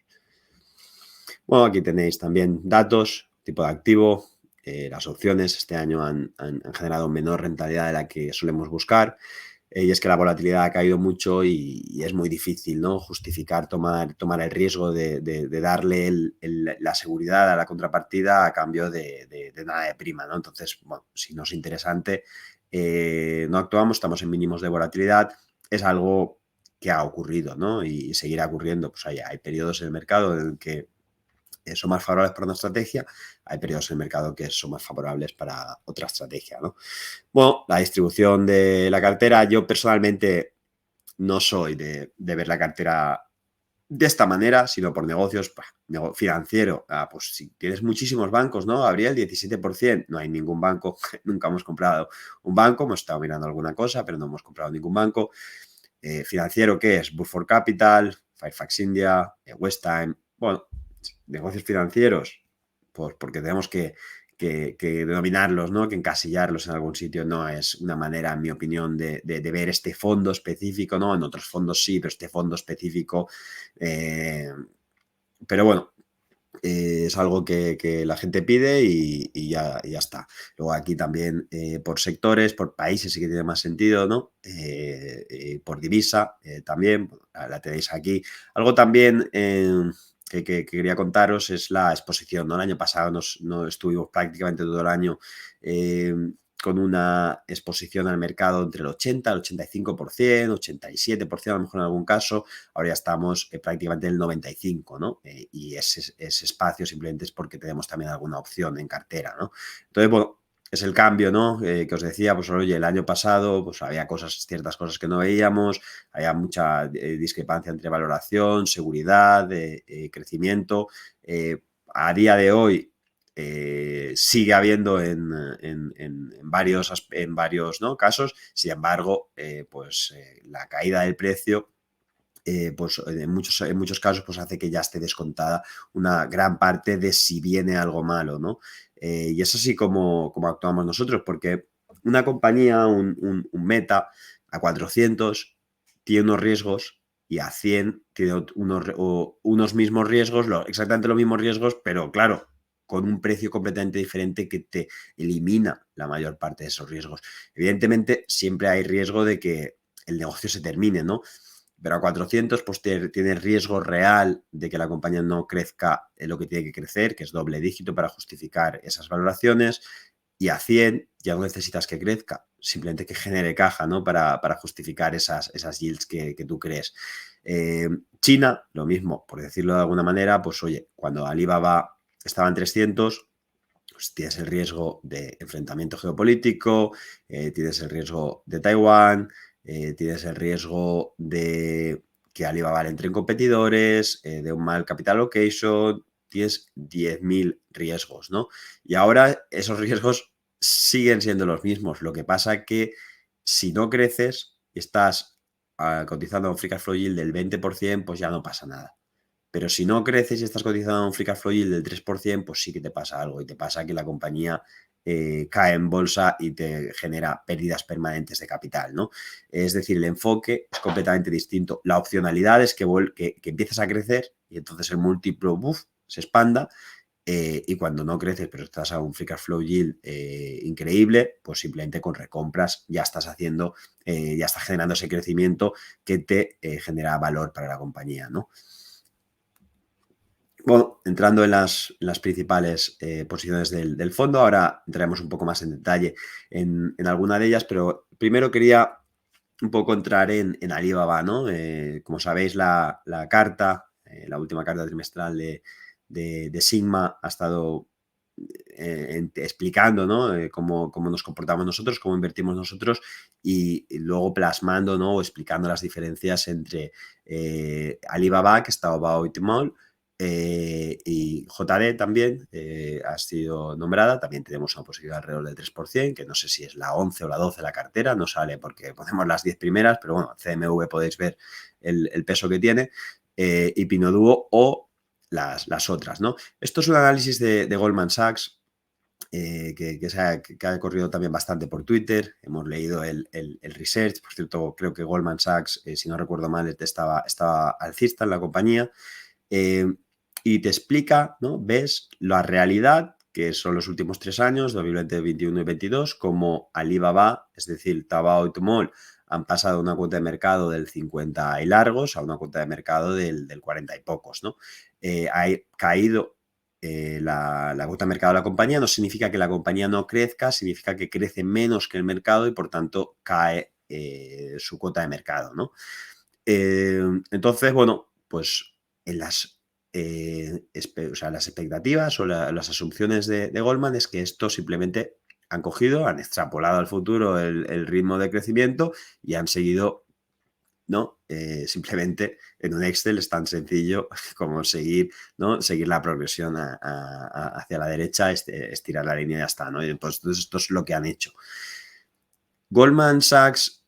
Bueno, aquí tenéis también datos, tipo de activo. Las opciones este año han generado menor rentabilidad de la que solemos buscar. Y es que la volatilidad ha caído mucho y es muy difícil, ¿no? Justificar tomar el riesgo de darle la seguridad a la contrapartida a cambio de nada de prima, ¿no? Entonces, bueno, si no es interesante, no actuamos, estamos en mínimos de volatilidad. Es algo que ha ocurrido, ¿no? Y seguirá ocurriendo. Pues hay periodos en el mercado en el que son más favorables para una estrategia, hay periodos en el mercado que son más favorables para otra estrategia, ¿no? Bueno, la distribución de la cartera, yo personalmente no soy de ver la cartera de esta manera, sino por negocios financiero. Pues si tienes muchísimos bancos, ¿no? Habría el 17%, no hay ningún banco, nunca hemos comprado un banco, hemos estado mirando alguna cosa, pero no hemos comprado ningún banco. Financiero, ¿qué es? Burford Capital, Fairfax India, West Time, bueno, negocios financieros, pues porque tenemos que denominarlos, ¿no? Que encasillarlos en algún sitio no es una manera, en mi opinión, de ver este fondo específico, ¿no? En otros fondos sí, pero este fondo específico, pero bueno, es algo que la gente pide y ya está. Luego aquí también por sectores, por países sí que tiene más sentido, ¿no? Por divisa también, la tenéis aquí. Algo también que quería contaros es la exposición, ¿no? El año pasado no estuvimos prácticamente todo el año con una exposición al mercado entre el 80, el 85%, 87% a lo mejor en algún caso. Ahora ya estamos prácticamente en el 95%, ¿no? Y ese espacio simplemente es porque tenemos también alguna opción en cartera, ¿no? Entonces, bueno, es el cambio, ¿no? Que os decía, pues oye, el año pasado pues había ciertas cosas que no veíamos, había mucha discrepancia entre valoración, seguridad, crecimiento. A día de hoy sigue habiendo en varios, ¿no? casos, sin embargo, la caída del precio pues en muchos casos pues hace que ya esté descontada una gran parte de si viene algo malo, ¿no? Y es así como actuamos nosotros, porque una compañía, un Meta, a 400 tiene unos riesgos y a 100 tiene unos mismos riesgos, exactamente los mismos riesgos, pero claro, con un precio completamente diferente que te elimina la mayor parte de esos riesgos. Evidentemente, siempre hay riesgo de que el negocio se termine, ¿no? Pero a 400 pues tiene riesgo real de que la compañía no crezca en lo que tiene que crecer, que es doble dígito para justificar esas valoraciones, y a 100 ya no necesitas que crezca, simplemente que genere caja, ¿no? Para justificar esas yields que tú crees. China, lo mismo, por decirlo de alguna manera, pues oye, cuando Alibaba estaba en 300, pues tienes el riesgo de enfrentamiento geopolítico, tienes el riesgo de Taiwán, tienes el riesgo de que Alibaba entre en competidores, de un mal capital allocation, tienes 10.000 riesgos, ¿no? Y ahora esos riesgos siguen siendo los mismos. Lo que pasa que si no creces y estás cotizando a un free cash flow yield del 20%, pues ya no pasa nada. Pero si no creces y estás cotizando un free cash flow yield del 3%, pues sí que te pasa algo. Y te pasa que la compañía cae en bolsa y te genera pérdidas permanentes de capital, ¿no? Es decir, el enfoque es completamente distinto. La opcionalidad es que empiezas a crecer y entonces el múltiplo se expanda. Y cuando no creces, pero estás a un free cash flow yield increíble, pues simplemente con recompras ya estás ya estás generando ese crecimiento que te genera valor para la compañía, ¿no? Bueno, entrando en las principales posiciones del fondo, ahora entraremos un poco más en detalle en alguna de ellas, pero primero quería un poco entrar en Alibaba, ¿no? Como sabéis, la carta la última carta trimestral de Sigma ha estado explicando, ¿no? Cómo nos comportamos nosotros, cómo invertimos nosotros y luego plasmando, ¿no? O explicando las diferencias entre Alibaba, que está Obao y Tmall, y JD también ha sido nombrada. También tenemos una posibilidad alrededor del 3%, que no sé si es la 11 o la 12 la cartera, no sale porque ponemos las 10 primeras, pero bueno, CMV podéis ver el peso que tiene, y Pinduoduo o las otras, ¿no? Esto es un análisis de Goldman Sachs que ha corrido también bastante por Twitter. Hemos leído el research. Por cierto, creo que Goldman Sachs, si no recuerdo mal, estaba alcista en la compañía. Y te explica, ¿no? Ves la realidad, que son los últimos 3 años, 2020, 2021 y 2022, como Alibaba, es decir, Taobao y Tmall, han pasado de una cuota de mercado del 50 y largos a una cuota de mercado del 40 y pocos, ¿no? Ha caído la cuota de mercado de la compañía. No significa que la compañía no crezca, significa que crece menos que el mercado y por tanto cae su cuota de mercado, ¿no? Entonces, bueno, pues en las, las expectativas o las asunciones de Goldman es que esto simplemente han cogido, han extrapolado al futuro el ritmo de crecimiento y han seguido, ¿no? Simplemente en un Excel es tan sencillo como seguir, ¿no? Seguir la progresión hacia la derecha, estirar la línea y ya está, ¿no? Y pues entonces esto es lo que han hecho. Goldman Sachs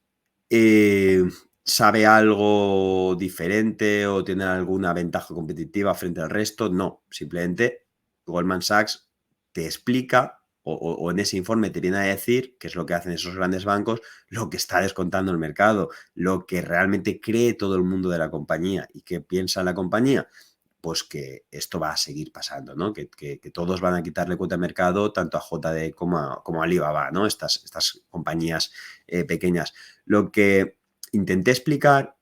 sabe algo diferente o tiene alguna ventaja competitiva frente al resto. No, simplemente Goldman Sachs te explica o en ese informe te viene a decir, que es lo que hacen esos grandes bancos, lo que está descontando el mercado, lo que realmente cree todo el mundo de la compañía y qué piensa la compañía. Pues que esto va a seguir pasando, ¿no? Que todos van a quitarle cuota de mercado tanto a JD como a Alibaba, ¿no? Estas compañías pequeñas. Lo que intenté explicar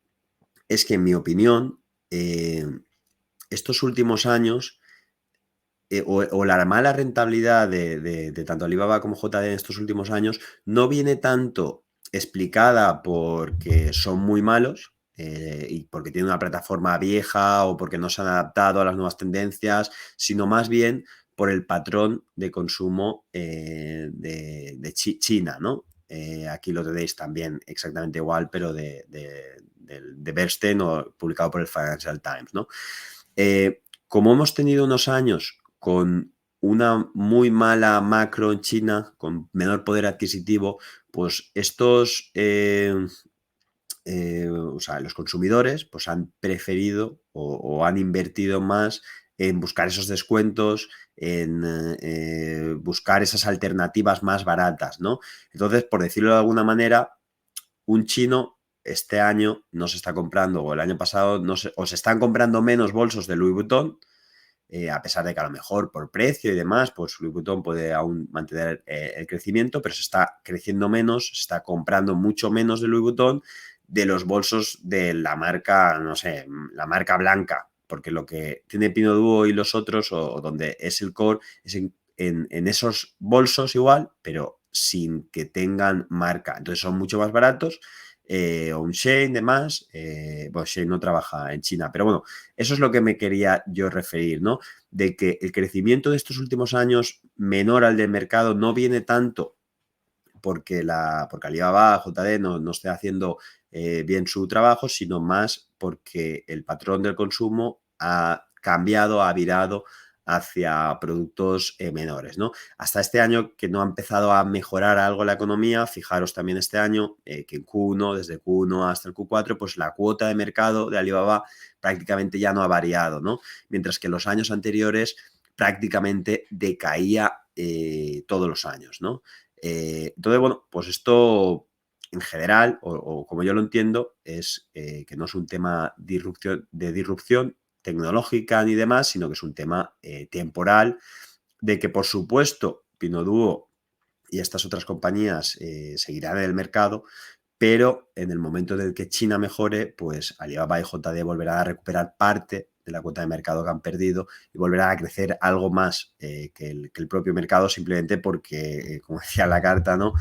es que, en mi opinión, estos últimos años, o la mala rentabilidad de tanto Alibaba como JD en estos últimos años no viene tanto explicada porque son muy malos, y porque tienen una plataforma vieja o porque no se han adaptado a las nuevas tendencias, sino más bien por el patrón de consumo de China, ¿no? Aquí lo tenéis también exactamente igual, pero de Bernstein, o publicado por el Financial Times, ¿no? Como hemos tenido unos años con una muy mala macro en China, con menor poder adquisitivo, pues estos, los consumidores pues han preferido o han invertido más en buscar esos descuentos, en buscar esas alternativas más baratas, ¿no? Entonces, por decirlo de alguna manera, un chino este año no se está comprando, o el año pasado, o se están comprando menos bolsos de Louis Vuitton, a pesar de que a lo mejor por precio y demás, pues Louis Vuitton puede aún mantener el crecimiento, pero se está creciendo menos, se está comprando mucho menos de Louis Vuitton de los bolsos de la marca, no sé, la marca blanca, porque lo que tiene Pinduoduo y los otros, o donde es el core, es en esos bolsos igual, pero sin que tengan marca. Entonces son mucho más baratos. O un Shein, demás. Bueno, Shein no trabaja en China, pero bueno, eso es lo que me quería yo referir, ¿no? De que el crecimiento de estos últimos años, menor al del mercado, no viene tanto porque Alibaba, JD no esté haciendo bien su trabajo, sino más porque el patrón del consumo ha cambiado, ha virado hacia productos menores, ¿no? Hasta este año, que no ha empezado a mejorar algo la economía. Fijaros también este año que en Q1, desde Q1 hasta el Q4, pues la cuota de mercado de Alibaba prácticamente ya no ha variado, ¿no? Mientras que en los años anteriores prácticamente decaía todos los años, ¿no? Entonces, bueno, pues esto en general, o como yo lo entiendo, es que no es un tema de disrupción tecnológica ni demás, sino que es un tema temporal, de que, por supuesto, Pinduoduo y estas otras compañías seguirán en el mercado, pero en el momento en el que China mejore, pues Alibaba y JD volverán a recuperar parte de la cuota de mercado que han perdido y volverán a crecer algo más que el propio mercado, simplemente porque, como decía la carta, ¿no?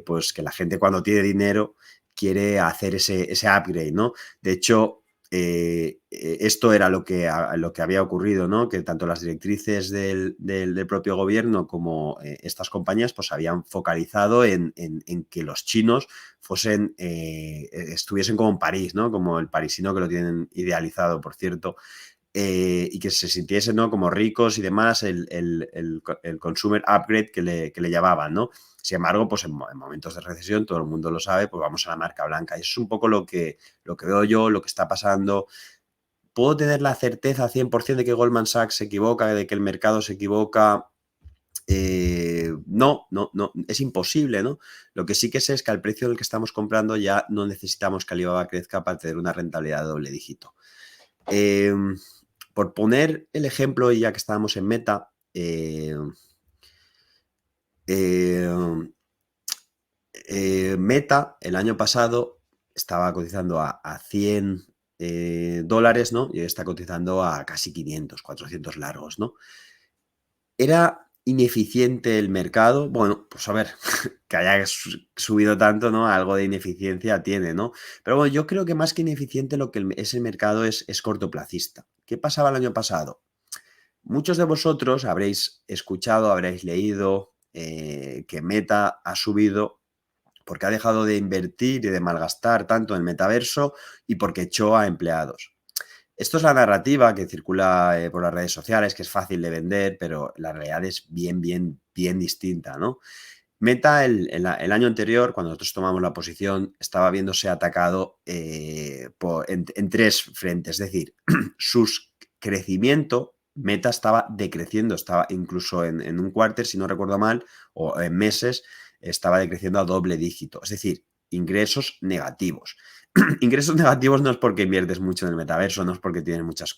Pues que la gente, cuando tiene dinero, quiere hacer ese upgrade, ¿no? De hecho, esto era lo que había ocurrido, ¿no? Que tanto las directrices del propio gobierno como estas compañías pues habían focalizado en que los chinos estuviesen como en París, ¿no? Como el parisino que lo tienen idealizado, por cierto, y que se sintiesen, ¿no? Como ricos y demás, el consumer upgrade que le llamaban, ¿no? Sin embargo, pues en momentos de recesión, todo el mundo lo sabe, pues vamos a la marca blanca. Y eso es un poco lo que veo yo, lo que está pasando. ¿Puedo tener la certeza 100% de que Goldman Sachs se equivoca, de que el mercado se equivoca? No, es imposible, ¿no? Lo que sí que sé es que al precio del que estamos comprando ya no necesitamos que Alibaba crezca para tener una rentabilidad de doble dígito. Por poner el ejemplo, y ya que estábamos en Meta, Meta el año pasado estaba cotizando a 100 dólares, ¿no? Y está cotizando a casi 500, 400 largos, ¿no? ¿Era ineficiente el mercado? Bueno, pues a ver, que haya subido tanto, ¿no? Algo de ineficiencia tiene, ¿no? Pero bueno, yo creo que más que ineficiente lo que es el mercado es cortoplacista. ¿Qué pasaba el año pasado? Muchos de vosotros habréis escuchado, habréis leído que Meta ha subido porque ha dejado de invertir y de malgastar tanto en el metaverso y porque echó a empleados. Esto es la narrativa que circula por las redes sociales, que es fácil de vender, pero la realidad es bien distinta, ¿no? Meta el año anterior, cuando nosotros tomamos la posición, estaba viéndose atacado en tres frentes. Es decir, su crecimiento, Meta estaba decreciendo, estaba incluso en un quarter, si no recuerdo mal, o en meses, estaba decreciendo a doble dígito. Es decir, ingresos negativos. Ingresos negativos no es porque inviertes mucho en el metaverso, no es porque tienes muchas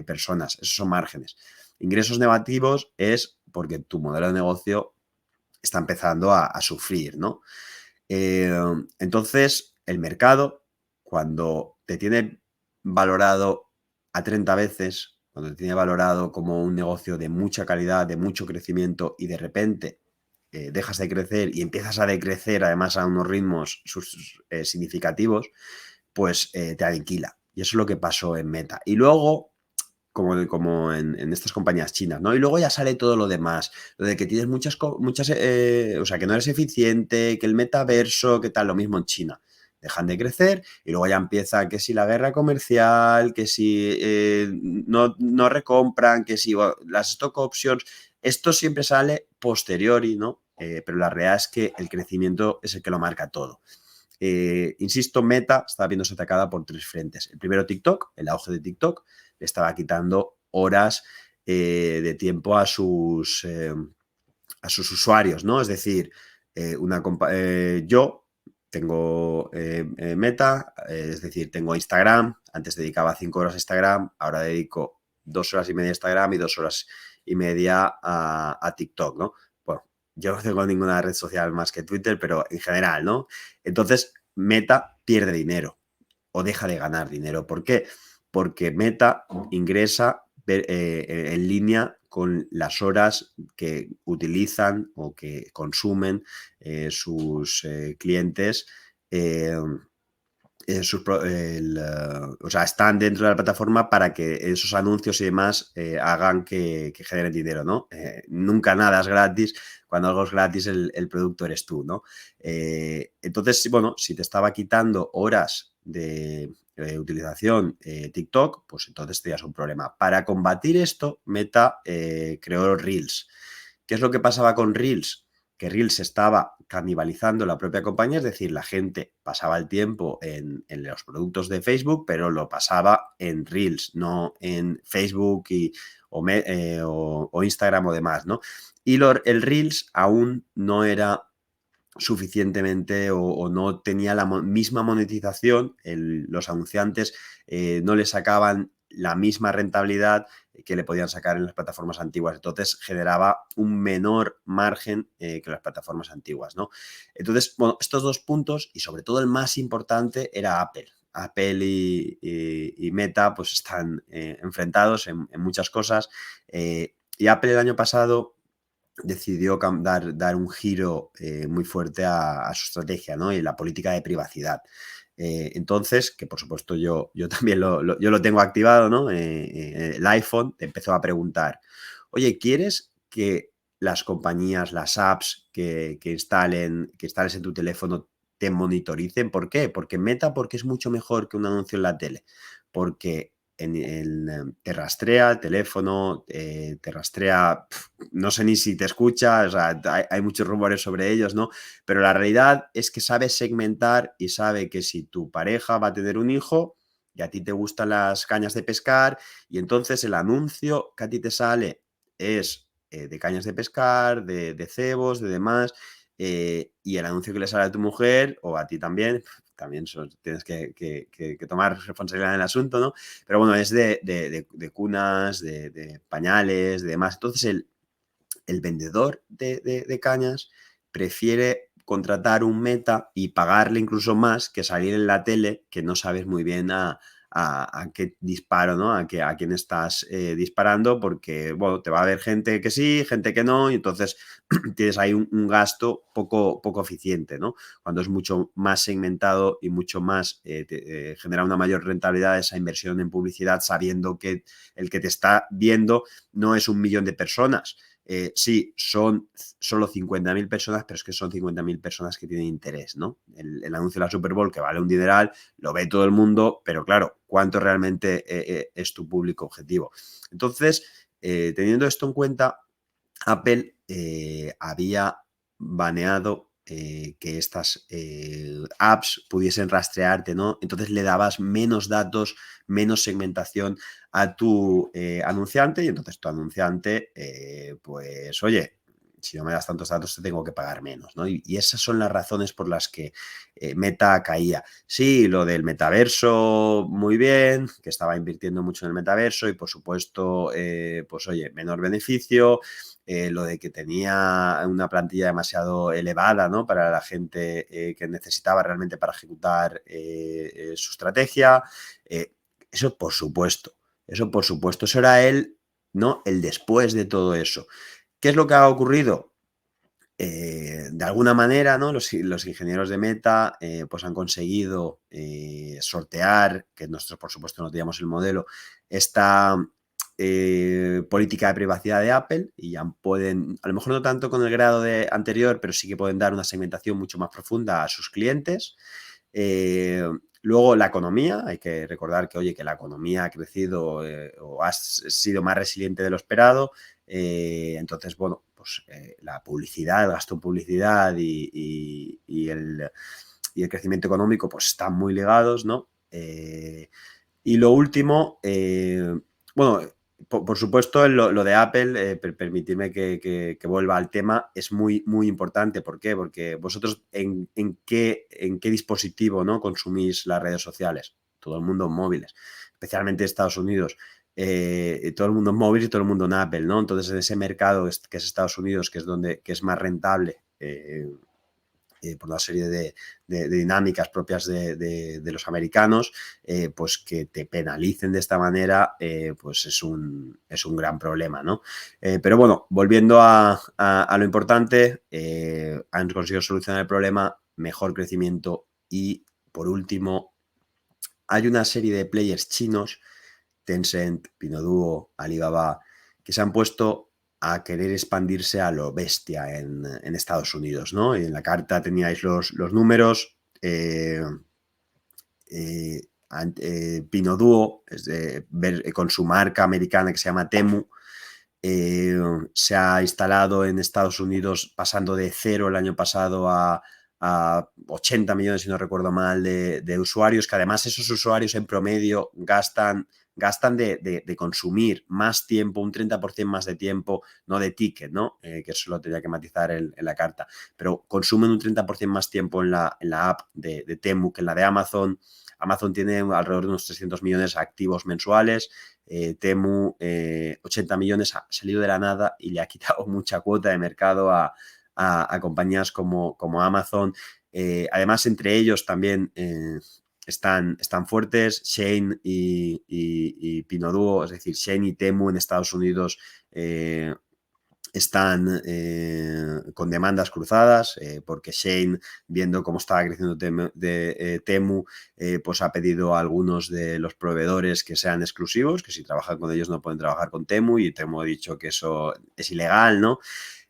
personas, esos son márgenes. Ingresos negativos es porque tu modelo de negocio está empezando a sufrir, ¿no? Entonces, el mercado, cuando te tiene valorado a 30 veces, cuando te tiene valorado como un negocio de mucha calidad, de mucho crecimiento, y de repente dejas de crecer y empiezas a decrecer, además a unos ritmos significativos, pues te aniquila. Y eso es lo que pasó en Meta. Y luego, como en estas compañías chinas, ¿no? Y luego ya sale todo lo demás, lo de que tienes muchas, o sea, que no eres eficiente, que el metaverso, que tal, lo mismo en China. Dejan de crecer y luego ya empieza que si la guerra comercial, que si no recompran, que si las stock options, esto siempre sale posteriori, ¿no? Pero la realidad es que el crecimiento es el que lo marca todo. Insisto, Meta está viéndose atacada por tres frentes. El primero, TikTok, el auge de TikTok, le estaba quitando horas de tiempo a sus usuarios, ¿no? Es decir, yo tengo Meta, es decir, tengo Instagram, antes dedicaba 5 horas a Instagram, ahora dedico 2 horas y media a Instagram y 2 horas y media a TikTok, ¿no? Bueno, yo no tengo ninguna red social más que Twitter, pero en general, ¿no? Entonces, Meta pierde dinero o deja de ganar dinero. ¿Por qué? Porque Meta ingresa en línea con las horas que utilizan o que consumen sus clientes. Eh, o sea, están dentro de la plataforma para que esos anuncios y demás hagan que generen dinero, ¿no? Nunca nada es gratis. Cuando algo es gratis, el producto eres tú, ¿no? Entonces, bueno, si te estaba quitando horas de utilización TikTok, pues entonces tenías un problema. Para combatir esto, Meta creó Reels. ¿Qué es lo que pasaba con Reels? Que Reels estaba canibalizando la propia compañía, es decir, la gente pasaba el tiempo en los productos de Facebook, pero lo pasaba en Reels, no en Facebook o Instagram o demás, ¿no? Y el Reels aún no era suficientemente o no tenía la misma monetización, los anunciantes no le sacaban la misma rentabilidad que le podían sacar en las plataformas antiguas. Entonces generaba un menor margen que las plataformas antiguas, ¿no? Entonces, bueno, estos dos puntos y sobre todo el más importante era Apple. Apple y Meta pues están enfrentados en muchas cosas y Apple el año pasado decidió dar un giro muy fuerte a su estrategia, ¿no? Y la política de privacidad. Entonces, que por supuesto yo también yo lo tengo activado, ¿no? El iPhone te empezó a preguntar, oye, ¿quieres que las compañías, las apps que instales en tu teléfono te monitoricen? ¿Por qué? Porque Meta, porque es mucho mejor que un anuncio en la tele. Porque te rastrea el teléfono, te rastrea, no sé ni si te escucha, o sea, hay muchos rumores sobre ellos, ¿no? Pero la realidad es que sabe segmentar y sabe que si tu pareja va a tener un hijo y a ti te gustan las cañas de pescar, y entonces el anuncio que a ti te sale es de cañas de pescar, de cebos, de demás, y el anuncio que le sale a tu mujer o a ti también tienes que tomar responsabilidad en el asunto, ¿no? Pero bueno, es de cunas, de pañales, de demás. Entonces el vendedor de cañas prefiere contratar un meta y pagarle incluso más que salir en la tele, que no sabes muy bien a qué disparo, ¿no? A quién estás disparando, porque, bueno, te va a haber gente que sí, gente que no, y entonces tienes ahí un gasto poco eficiente, ¿no? Cuando es mucho más segmentado y mucho más, genera una mayor rentabilidad esa inversión en publicidad, sabiendo que el que te está viendo no es 1 millón de personas. Sí, son solo 50.000 personas, pero es que son 50.000 personas que tienen interés, ¿no? El anuncio de la Super Bowl, que vale un dineral, lo ve todo el mundo, pero claro, ¿cuánto realmente es tu público objetivo? Entonces, teniendo esto en cuenta, Apple había baneado que estas apps pudiesen rastrearte, ¿no? Entonces le dabas menos datos, menos segmentación a tu anunciante, y entonces tu anunciante, pues, oye, si no me das tantos datos te tengo que pagar menos, ¿no? Y esas son las razones por las que Meta caía. Sí, lo del metaverso, muy bien, que estaba invirtiendo mucho en el metaverso y por supuesto, pues oye, menor beneficio, lo de que tenía una plantilla demasiado elevada, ¿no? Para la gente que necesitaba realmente para ejecutar su estrategia. Eh, eso por supuesto, eso era él, ¿no? El después de todo eso. ¿Qué es lo que ha ocurrido? De alguna manera, ¿no? Los ingenieros de Meta pues han conseguido sortear, que nosotros por supuesto no teníamos el modelo, esta política de privacidad de Apple, y ya pueden, a lo mejor no tanto con el grado anterior, pero sí que pueden dar una segmentación mucho más profunda a sus clientes. Luego la economía, hay que recordar que, oye, que la economía ha crecido o ha sido más resiliente de lo esperado. Entonces, bueno, pues la publicidad, el gasto en publicidad y el crecimiento económico pues están muy ligados, ¿no? Y lo último, bueno, por supuesto, lo de Apple, permitidme que vuelva al tema, es muy importante. ¿Por qué? Porque vosotros en qué dispositivo, ¿no? consumís las redes sociales. Todo el mundo en móviles, especialmente en Estados Unidos. Todo el mundo en móviles y todo el mundo en Apple, ¿no? Entonces, en ese mercado que es Estados Unidos, que es más rentable, por una serie de dinámicas propias de los americanos, pues que te penalicen de esta manera, pues es un gran problema, ¿no? Pero bueno, volviendo a lo importante, han conseguido solucionar el problema, mejor crecimiento y, por último, hay una serie de players chinos, Tencent, Pinduoduo, Alibaba, que se han puesto a querer expandirse a lo bestia en Estados Unidos, ¿no? Y en la carta teníais los números. Eh, Pinduoduo, con su marca americana que se llama Temu, se ha instalado en Estados Unidos pasando de 0 el año pasado a 80 millones, si no recuerdo mal, de usuarios, que además esos usuarios en promedio gastan de consumir más tiempo, un 30% más de tiempo, no de ticket, ¿no? Que eso lo tenía que matizar en la carta, pero consumen un 30% más tiempo en la app de Temu que en la de Amazon. Amazon tiene alrededor de unos 300 millones activos mensuales. Temu, 80 millones, ha salido de la nada y le ha quitado mucha cuota de mercado a compañías como Amazon. Además, entre ellos también están fuertes Shein y Pinduoduo, es decir, Shein y Temu en Estados Unidos están con demandas cruzadas, porque Shein, viendo cómo estaba creciendo Temu, pues ha pedido a algunos de los proveedores que sean exclusivos, que si trabajan con ellos no pueden trabajar con Temu, y Temu ha dicho que eso es ilegal, ¿no?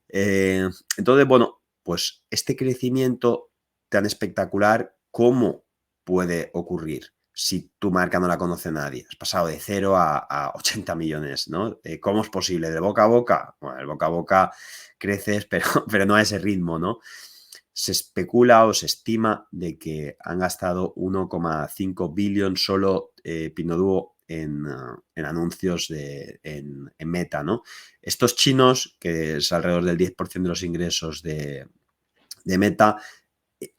Entonces, bueno, pues este crecimiento tan espectacular, ¿cómo puede ocurrir si tu marca no la conoce nadie? Has pasado de 0 a 80 millones, ¿no? ¿Cómo es posible? ¿De boca a boca? Bueno, el boca a boca creces, pero no a ese ritmo, ¿no? Se especula o se estima de que han gastado 1,5 billón solo Pinduoduo en anuncios en Meta, ¿no? Estos chinos, que es alrededor del 10% de los ingresos de Meta,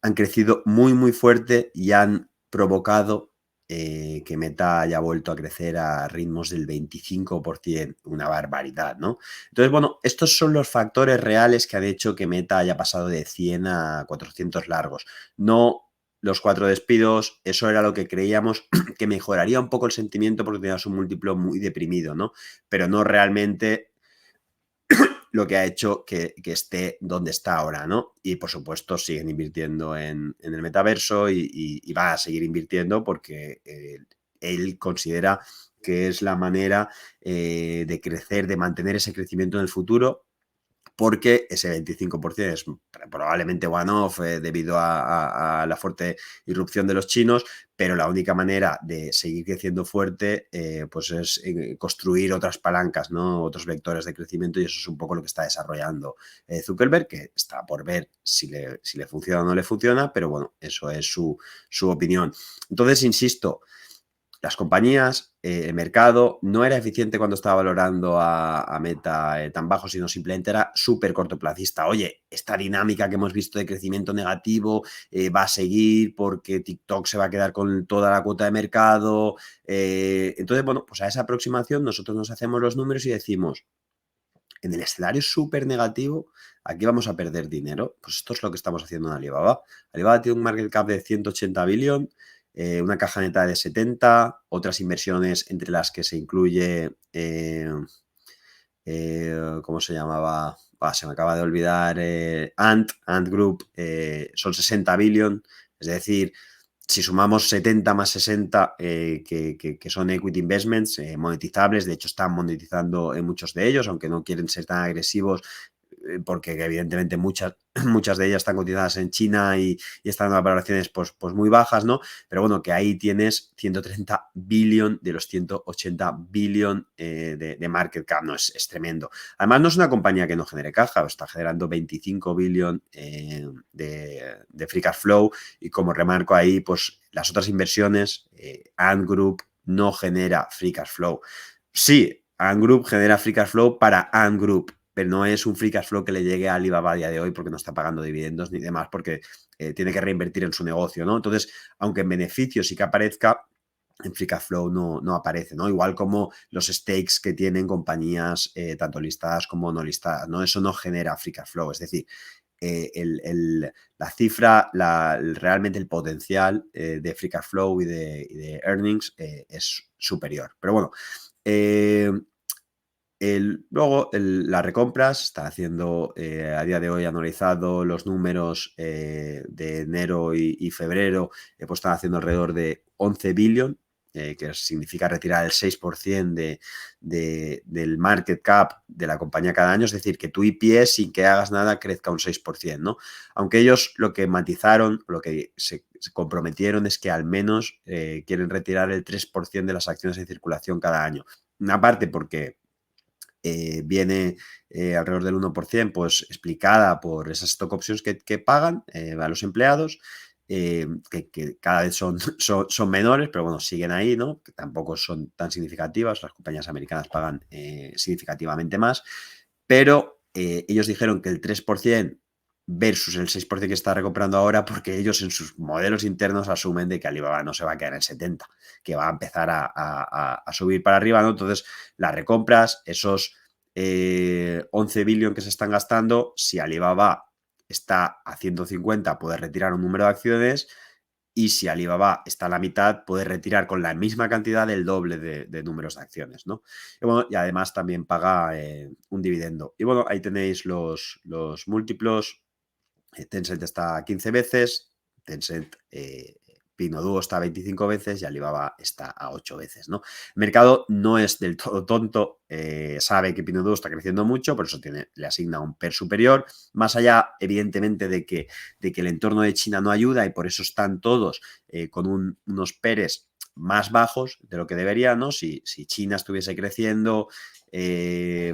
han crecido muy, muy fuerte y han provocado que Meta haya vuelto a crecer a ritmos del 25%, una barbaridad, ¿no? Entonces, bueno, estos son los factores reales que han hecho que Meta haya pasado de 100 a 400 largos. No los 4 despidos, eso era lo que creíamos que mejoraría un poco el sentimiento porque tenías un múltiplo muy deprimido, ¿no? Pero no realmente lo que ha hecho que esté donde está ahora, ¿no? Y por supuesto siguen invirtiendo en el metaverso y va a seguir invirtiendo porque él considera que es la manera de crecer, de mantener ese crecimiento en el futuro, porque ese 25% es probablemente one-off debido a la fuerte irrupción de los chinos, pero la única manera de seguir creciendo fuerte pues es construir otras palancas, ¿no? Otros vectores de crecimiento, y eso es un poco lo que está desarrollando Zuckerberg, que está por ver si le funciona o no le funciona, pero bueno, eso es su opinión. Entonces, insisto, las compañías, el mercado no era eficiente cuando estaba valorando a Meta tan bajo, sino simplemente era súper cortoplacista. Oye, esta dinámica que hemos visto de crecimiento negativo va a seguir porque TikTok se va a quedar con toda la cuota de mercado. Entonces, bueno, pues a esa aproximación nosotros nos hacemos los números y decimos, en el escenario súper negativo, aquí vamos a perder dinero. Pues esto es lo que estamos haciendo en Alibaba. Alibaba tiene un market cap de 180 billion, una caja neta de 70, otras inversiones entre las que se incluye, ¿cómo se llamaba? Se me acaba de olvidar, Ant Group, son 60 billion, es decir, si sumamos 70 más 60, que son equity investments monetizables, de hecho están monetizando en muchos de ellos, aunque no quieren ser tan agresivos, porque evidentemente muchas de ellas están cotizadas en China y están en valoraciones pues muy bajas, ¿no? Pero bueno, que ahí tienes 130 billion de los 180 billion de market cap, ¿no? Es tremendo. Además, no es una compañía que no genere caja, está generando 25 billion de free cash flow, y como remarco ahí, pues las otras inversiones, Ant Group no genera free cash flow. Sí, Ant Group genera free cash flow para Ant Group, pero no es un free cash flow que le llegue a Alibaba a día de hoy porque no está pagando dividendos ni demás, porque tiene que reinvertir en su negocio, ¿no? Entonces, aunque en beneficios sí que aparezca, en free cash flow no aparece, ¿no? Igual como los stakes que tienen compañías tanto listadas como no listadas, ¿no? Eso no genera free cash flow, es decir, la cifra, realmente el potencial de free cash flow y de earnings es superior. Pero bueno, luego las recompras, está haciendo a día de hoy, analizado los números de enero y febrero, pues están haciendo alrededor de 11 billion, que significa retirar el 6% del market cap de la compañía cada año, es decir, que tu EPS sin que hagas nada crezca un 6%, ¿no? Aunque ellos lo que matizaron, lo que se comprometieron es que al menos quieren retirar el 3% de las acciones en circulación cada año. Una parte porque viene alrededor del 1%, pues explicada por esas stock options que pagan a los empleados, que cada vez son menores, pero bueno, siguen ahí, ¿no? Que tampoco son tan significativas, las compañías americanas pagan significativamente más, pero ellos dijeron que el 3% versus el 6% que está recomprando ahora, porque ellos en sus modelos internos asumen de que Alibaba no se va a quedar en 70, que va a empezar a subir para arriba, ¿no? Entonces, las recompras, esos 11 billion que se están gastando, si Alibaba está a 150, puede retirar un número de acciones, y si Alibaba está a la mitad, puede retirar con la misma cantidad el doble de números de acciones, ¿no? Y, bueno, y además también paga un dividendo. Y bueno, ahí tenéis los múltiplos. Tencent está a 15 veces, Tencent, Pinduoduo está a 25 veces y Alibaba está a 8 veces, ¿no? El mercado no es del todo tonto, sabe que Pinduoduo está creciendo mucho, por eso le asigna un PER superior, más allá, evidentemente, de que el entorno de China no ayuda y por eso están todos con unos PERes más bajos de lo que deberían, ¿no? Si China estuviese creciendo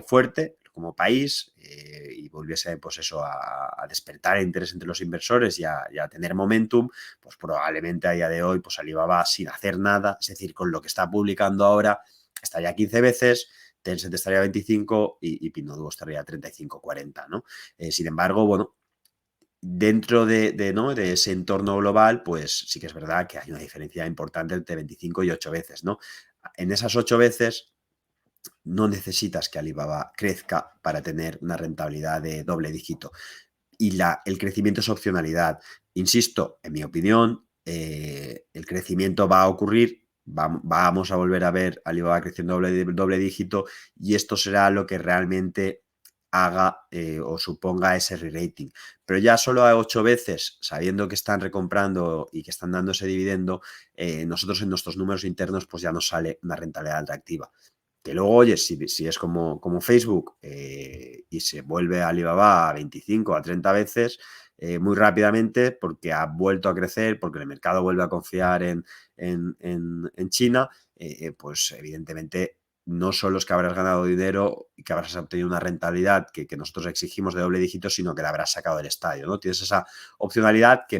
fuerte como país y volviese pues eso a despertar el interés entre los inversores y a tener momentum, pues probablemente a día de hoy pues Alibaba sin hacer nada, es decir, con lo que está publicando ahora, estaría a 15 veces, Tencent estaría a 25 y Pinduoduo estaría a 35-40, ¿no? Sin embargo, bueno, dentro ¿no? de ese entorno global, pues sí que es verdad que hay una diferencia importante entre 25 y 8 veces, ¿no? En esas 8 veces no necesitas que Alibaba crezca para tener una rentabilidad de doble dígito. Y el crecimiento es opcionalidad. Insisto, en mi opinión, el crecimiento va a ocurrir, vamos a volver a ver Alibaba creciendo doble dígito y esto será lo que realmente haga o suponga ese re-rating. Pero ya solo a 8 veces, sabiendo que están recomprando y que están dando ese dividendo, nosotros en nuestros números internos pues ya nos sale una rentabilidad atractiva. Que luego, oye, si es como Facebook y se vuelve Alibaba a 25, a 30 veces muy rápidamente porque ha vuelto a crecer, porque el mercado vuelve a confiar en China, pues evidentemente no solo es que habrás ganado dinero y que habrás obtenido una rentabilidad que nosotros exigimos de doble dígito, sino que la habrás sacado del estadio, ¿no? Tienes esa opcionalidad que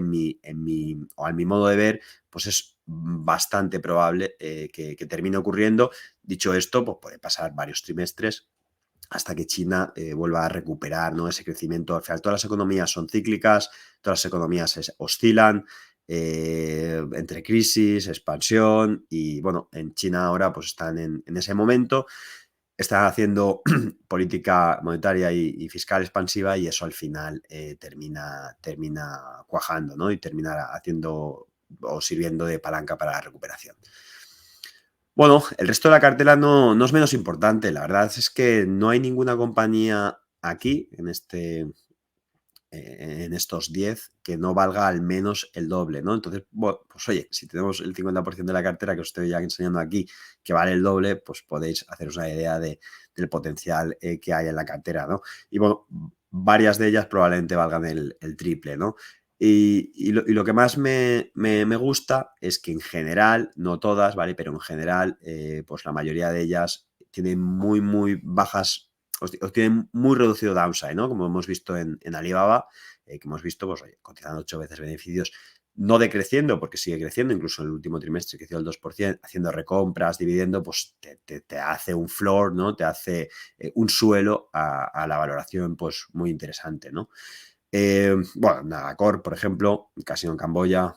o a mi modo de ver, pues es bastante probable que termine ocurriendo. Dicho esto, pues puede pasar varios trimestres hasta que China vuelva a recuperar, ¿no? Ese crecimiento. Al final, todas las economías son cíclicas, todas las economías oscilan entre crisis, expansión y, bueno, en China ahora pues están en ese momento, están haciendo política monetaria y fiscal expansiva y eso al final termina cuajando, ¿no? Y termina haciendo o sirviendo de palanca para la recuperación. Bueno, el resto de la cartera no es menos importante. La verdad es que no hay ninguna compañía aquí, en estos 10, que no valga al menos el doble, ¿no? Entonces, bueno, pues oye, si tenemos el 50% de la cartera que os estoy ya enseñando aquí, que vale el doble, pues podéis haceros una idea del potencial que hay en la cartera, ¿no? Y bueno, varias de ellas probablemente valgan el triple, ¿no? Y lo que más me gusta es que en general, no todas, ¿vale? Pero en general, pues la mayoría de ellas tienen muy bajas, os tienen muy reducido downside, ¿no? Como hemos visto en Alibaba, que hemos visto, pues oye, cotizando 8 veces beneficios, no decreciendo, porque sigue creciendo, incluso en el último trimestre creció el 2%, haciendo recompras, dividendo, pues te hace un floor, ¿no? Te hace un suelo a la valoración, pues muy interesante, ¿no? Bueno, Nagacor, por ejemplo, Casino en Camboya,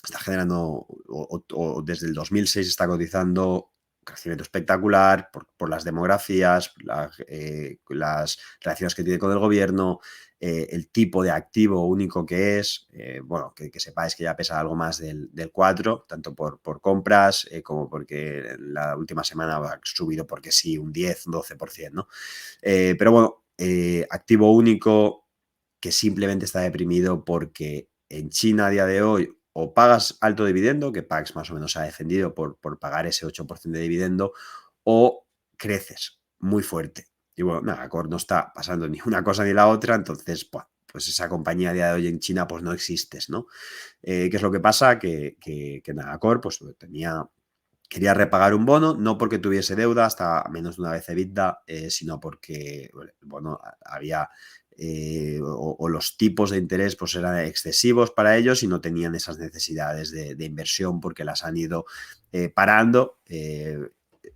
está generando, o desde el 2006 está cotizando crecimiento espectacular por las demografías, las relaciones que tiene con el gobierno, el tipo de activo único que es, bueno, que sepáis que ya pesa algo más del 4, tanto por compras como porque la última semana ha subido porque sí, un 10, un 12%, ¿no? Pero bueno, activo único que simplemente está deprimido porque en China a día de hoy o pagas alto dividendo, que Pax más o menos se ha defendido por pagar ese 8% de dividendo, o creces muy fuerte. Y bueno, Nagacor no está pasando ni una cosa ni la otra, entonces, pues esa compañía a día de hoy en China pues no existes, ¿no? ¿Qué es lo que pasa? Que Nagacor pues quería repagar un bono, no porque tuviese deuda hasta menos de una vez EBITDA, sino porque bueno, había o los tipos de interés pues eran excesivos para ellos y no tenían esas necesidades de inversión porque las han ido parando,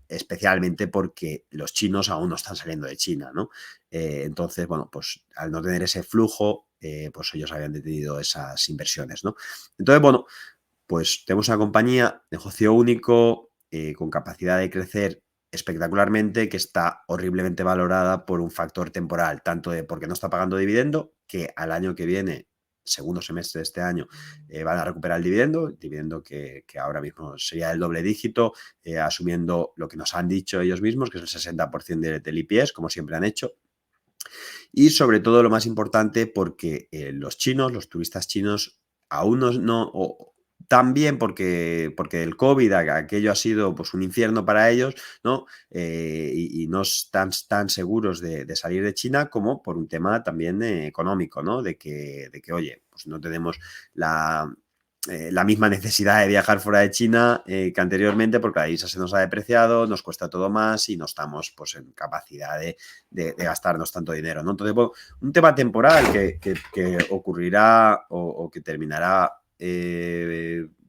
especialmente porque los chinos aún no están saliendo de China, ¿no? Entonces, bueno, pues al no tener ese flujo, pues ellos habían detenido esas inversiones, ¿no? Entonces, bueno, pues tenemos una compañía, negocio único, con capacidad de crecer espectacularmente, que está horriblemente valorada por un factor temporal, tanto de porque no está pagando dividendo, que al año que viene segundo semestre de este año van a recuperar el dividendo que ahora mismo sería el doble dígito, asumiendo lo que nos han dicho ellos mismos, que es el 60% del IPS, como siempre han hecho. Y sobre todo lo más importante porque los chinos, los turistas chinos, aún también porque el COVID, aquello ha sido pues un infierno para ellos, ¿no? Y no están tan seguros de salir de China como por un tema también económico, ¿no? De que, oye, pues no tenemos la misma necesidad de viajar fuera de China que anteriormente, porque la divisa se nos ha depreciado, nos cuesta todo más y no estamos pues en capacidad de gastarnos tanto dinero, ¿no? Entonces, bueno, un tema temporal que ocurrirá o que terminará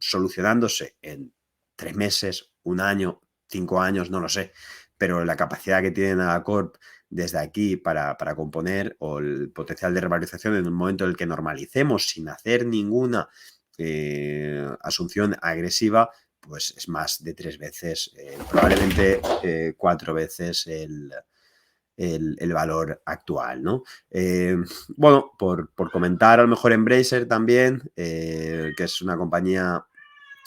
solucionándose en 3 meses, un año, 5 años, no lo sé, pero la capacidad que tiene Nagacorp desde aquí para componer o el potencial de revalorización en un momento en el que normalicemos sin hacer ninguna asunción agresiva, pues es más de 3 veces, probablemente 4 veces el valor actual, ¿no? Bueno, por comentar a lo mejor Embracer también, que es una compañía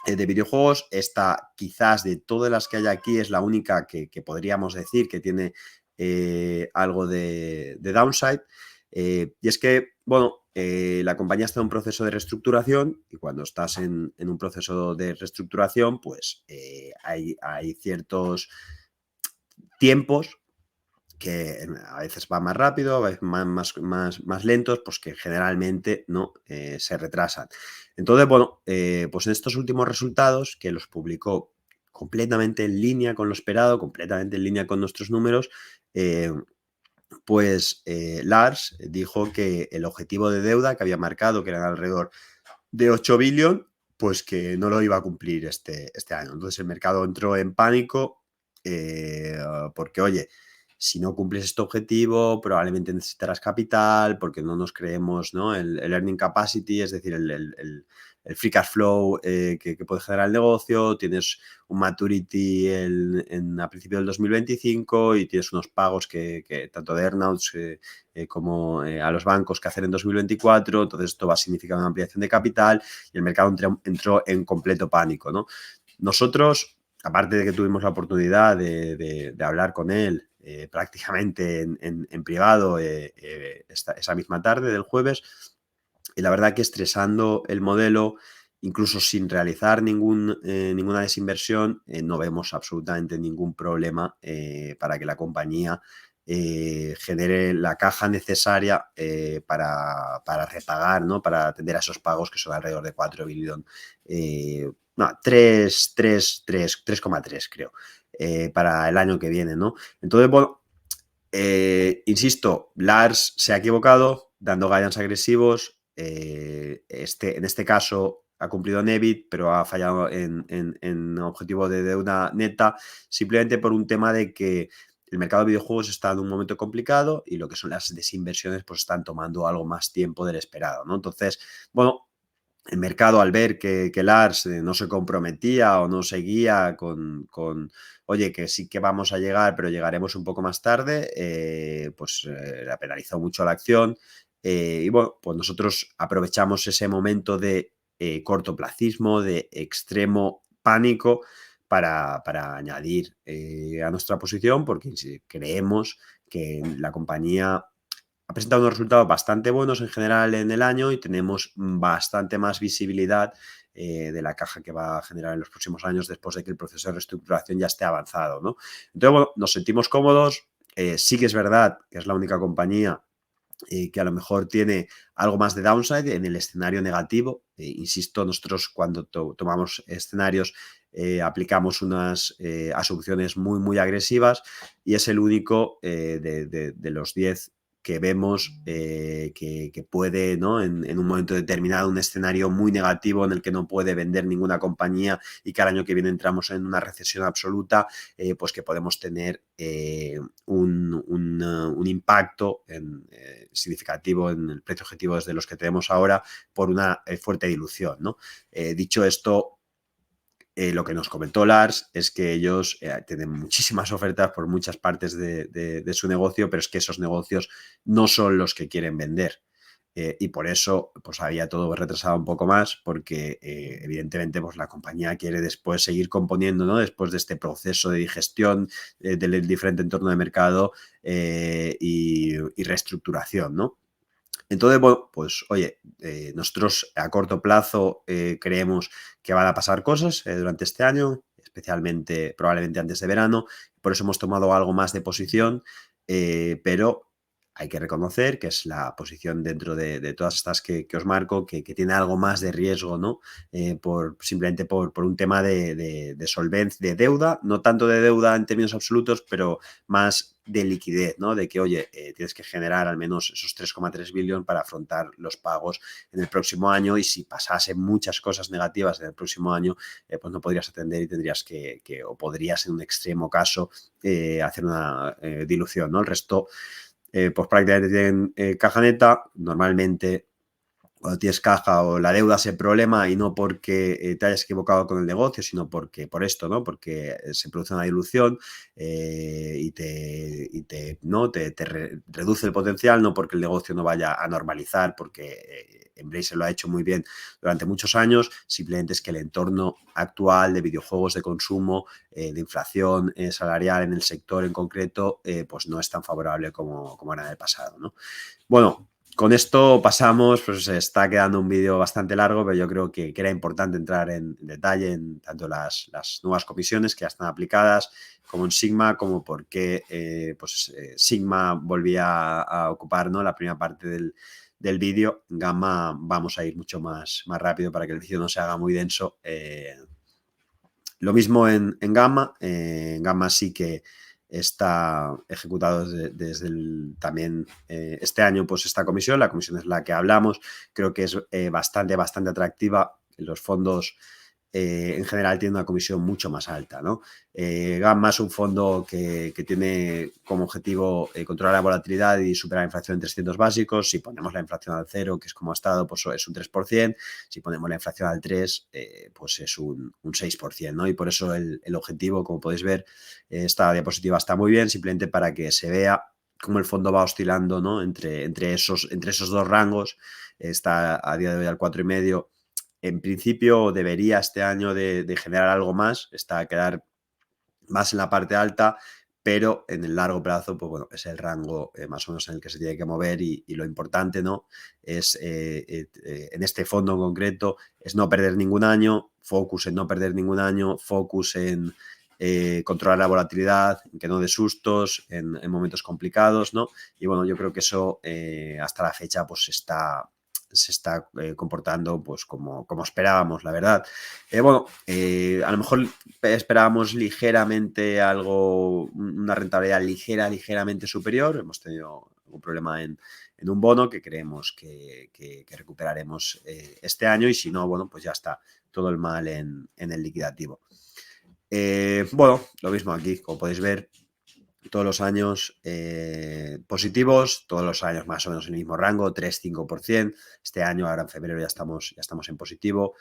de videojuegos, esta quizás de todas las que hay aquí es la única que podríamos decir que tiene algo de downside. Y es que, bueno, la compañía está en un proceso de reestructuración y cuando estás en un proceso de reestructuración, pues hay ciertos tiempos que a veces van más rápido, a veces más lentos, pues que generalmente no se retrasan. Entonces, bueno, pues en estos últimos resultados, que los publicó completamente en línea con lo esperado, completamente en línea con nuestros números, pues Lars dijo que el objetivo de deuda que había marcado, que eran alrededor de 8 billones, pues que no lo iba a cumplir este año. Entonces el mercado entró en pánico porque, oye, si no cumples este objetivo, probablemente necesitarás capital, porque no nos creemos, ¿no? El earning capacity, es decir, el free cash flow que puede generar el negocio, tienes un maturity a principios del 2025 y tienes unos pagos que tanto de earnouts como a los bancos que hacer en 2024, entonces esto va a significar una ampliación de capital y el mercado entró en completo pánico, ¿no? Nosotros, aparte de que tuvimos la oportunidad de hablar con él prácticamente en privado esa misma tarde del jueves, y la verdad que estresando el modelo, incluso sin realizar ninguna desinversión, no vemos absolutamente ningún problema para que la compañía genere la caja necesaria para repagar, ¿no? Para atender a esos pagos que son alrededor de 4 billones. No, 3,3 creo, para el año que viene, ¿no? Entonces, bueno, insisto, Lars se ha equivocado dando guidance agresivos. En este caso ha cumplido en EBIT, pero ha fallado en objetivo de deuda neta, simplemente por un tema de que el mercado de videojuegos está en un momento complicado y lo que son las desinversiones pues están tomando algo más tiempo del esperado, ¿no? Entonces, bueno, el mercado al ver que Lars no se comprometía o no seguía oye, que sí que vamos a llegar, pero llegaremos un poco más tarde, pues la penalizó mucho la acción. Y bueno, pues nosotros aprovechamos ese momento de cortoplacismo, de extremo pánico para añadir a nuestra posición, porque creemos que la compañía ha presentado unos resultados bastante buenos en general en el año y tenemos bastante más visibilidad de la caja que va a generar en los próximos años después de que el proceso de reestructuración ya esté avanzado, ¿no? Entonces, bueno, nos sentimos cómodos. Sí que es verdad que es la única compañía que a lo mejor tiene algo más de downside en el escenario negativo. Insisto, nosotros cuando tomamos escenarios aplicamos unas asunciones muy, muy agresivas y es el único de los 10 que vemos que puede, ¿no? En un momento determinado, un escenario muy negativo en el que no puede vender ninguna compañía y que al año que viene entramos en una recesión absoluta, pues que podemos tener un impacto significativo en el precio objetivo desde los que tenemos ahora por una fuerte dilución, ¿no? Dicho esto, lo que nos comentó Lars es que ellos tienen muchísimas ofertas por muchas partes de su negocio, pero es que esos negocios no son los que quieren vender. y por eso pues había todo retrasado un poco más, porque evidentemente pues la compañía quiere después seguir componiendo, ¿no? Después de este proceso de digestión del diferente entorno de mercado y reestructuración, ¿no? Entonces, bueno, pues oye, nosotros a corto plazo creemos que van a pasar cosas durante este año, especialmente probablemente antes de verano, por eso hemos tomado algo más de posición, pero hay que reconocer que es la posición dentro de todas estas que os marco, que tiene algo más de riesgo, ¿no? Simplemente por un tema de solvencia, de deuda, no tanto de deuda en términos absolutos, pero más de liquidez, ¿no? De que, oye, tienes que generar al menos esos 3,3 billones para afrontar los pagos en el próximo año, y si pasasen muchas cosas negativas en el próximo año, pues no podrías atender y tendrías o podrías en un extremo caso hacer una dilución, ¿no? El resto, pues prácticamente tienen caja neta, normalmente cuando tienes caja o la deuda es el problema, y no porque te hayas equivocado con el negocio, sino porque por esto, ¿no? Porque se produce una dilución ¿no? Reduce el potencial, no porque el negocio no vaya a normalizar, porque Embracer lo ha hecho muy bien durante muchos años, simplemente es que el entorno actual de videojuegos de consumo, de inflación salarial en el sector en concreto, pues no es tan favorable como era en el pasado, ¿no? Bueno, con esto pasamos, pues se está quedando un vídeo bastante largo, pero yo creo que era importante entrar en detalle en tanto las nuevas comisiones que ya están aplicadas, como en Sigma, como por qué Sigma volvía a ocupar, ¿no? La primera parte del vídeo. En Gamma vamos a ir mucho más rápido para que el vídeo no se haga muy denso. Lo mismo en Gamma. En Gamma sí que está ejecutado desde también este año, pues esta comisión. La comisión es la que hablamos. Creo que es bastante atractiva. Los fondos en general tienen una comisión mucho más alta, ¿no? Gamma es un fondo que tiene como objetivo controlar la volatilidad y superar la inflación en 300 básicos. Si ponemos la inflación al 0, que es como ha estado, pues es un 3%. Si ponemos la inflación al 3, pues es un 6%, ¿no? Y por eso el objetivo, como podéis ver, esta diapositiva está muy bien, simplemente para que se vea cómo el fondo va oscilando, ¿no? entre esos dos rangos. Está a día de hoy al 4,5. En principio debería este año de generar algo más, está a quedar más en la parte alta, pero en el largo plazo, pues bueno, es el rango más o menos en el que se tiene que mover, y lo importante, ¿no? Es en este fondo en concreto, es no perder ningún año, focus en no perder ningún año, focus en controlar la volatilidad, en que no dé sustos en momentos complicados, ¿no? Y bueno, yo creo que eso hasta la fecha pues se está comportando pues como esperábamos, la verdad. A lo mejor esperábamos ligeramente una rentabilidad ligeramente superior. Hemos tenido un problema en un bono que creemos que recuperaremos este año, y si no, bueno, pues ya está todo el mal en el liquidativo. Lo mismo aquí, como podéis ver, todos los años positivos, todos los años más o menos en el mismo rango, 3-5%. Este año, ahora en febrero, ya estamos en positivo.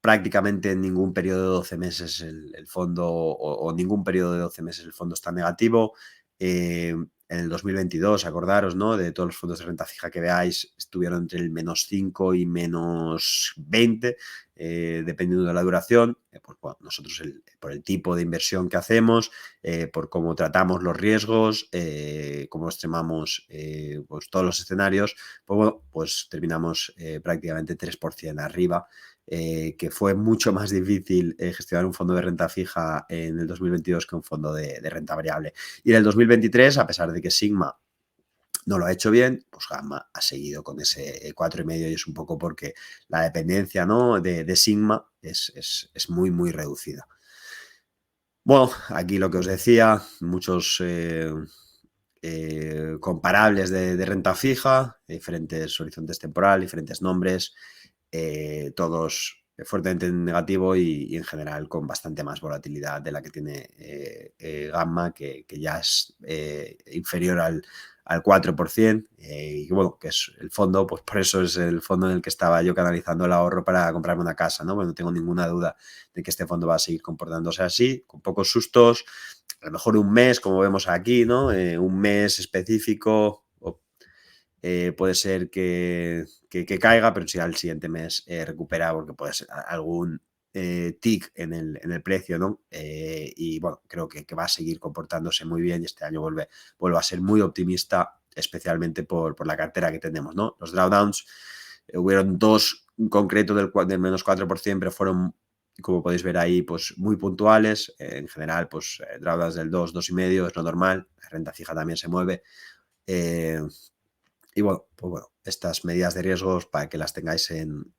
Prácticamente en ningún periodo de 12 meses el fondo, o ningún periodo de 12 meses el fondo está negativo. En el 2022, acordaros, ¿no? De todos los fondos de renta fija que veáis, estuvieron entre el -5 y -20, dependiendo de la duración. Pues bueno, nosotros por el tipo de inversión que hacemos, por cómo tratamos los riesgos, cómo extremamos pues todos los escenarios, pues bueno, pues terminamos prácticamente 3% arriba. Que fue mucho más difícil gestionar un fondo de renta fija en el 2022 que un fondo de renta variable. Y en el 2023, a pesar de que Sigma no lo ha hecho bien, pues Gamma ha seguido con ese 4,5, y es un poco porque la dependencia, ¿no? de Sigma es muy reducida. Bueno, aquí lo que os decía, muchos comparables de renta fija, diferentes horizontes temporales, diferentes nombres, todos fuertemente en negativo, y en general con bastante más volatilidad de la que tiene Gamma, que ya es inferior al 4%, y bueno, que es el fondo, pues por eso es el fondo en el que estaba yo canalizando el ahorro para comprarme una casa, ¿no? Bueno, no tengo ninguna duda de que este fondo va a seguir comportándose así, con pocos sustos. A lo mejor un mes, como vemos aquí, ¿no? Un mes específico puede ser que caiga, pero si al siguiente mes recupera, porque puede ser algún tick en el precio, ¿no? Y bueno, creo que va a seguir comportándose muy bien y este año vuelve a ser muy optimista, especialmente por la cartera que tenemos, ¿no? Los drawdowns, hubieron dos en concreto del menos 4%, pero fueron, como podéis ver ahí, pues muy puntuales. En general, pues drawdowns del 2, 2,5 es lo normal. La renta fija también se mueve. Eh, y bueno, pues bueno, estas medidas de riesgos para que las tengáis en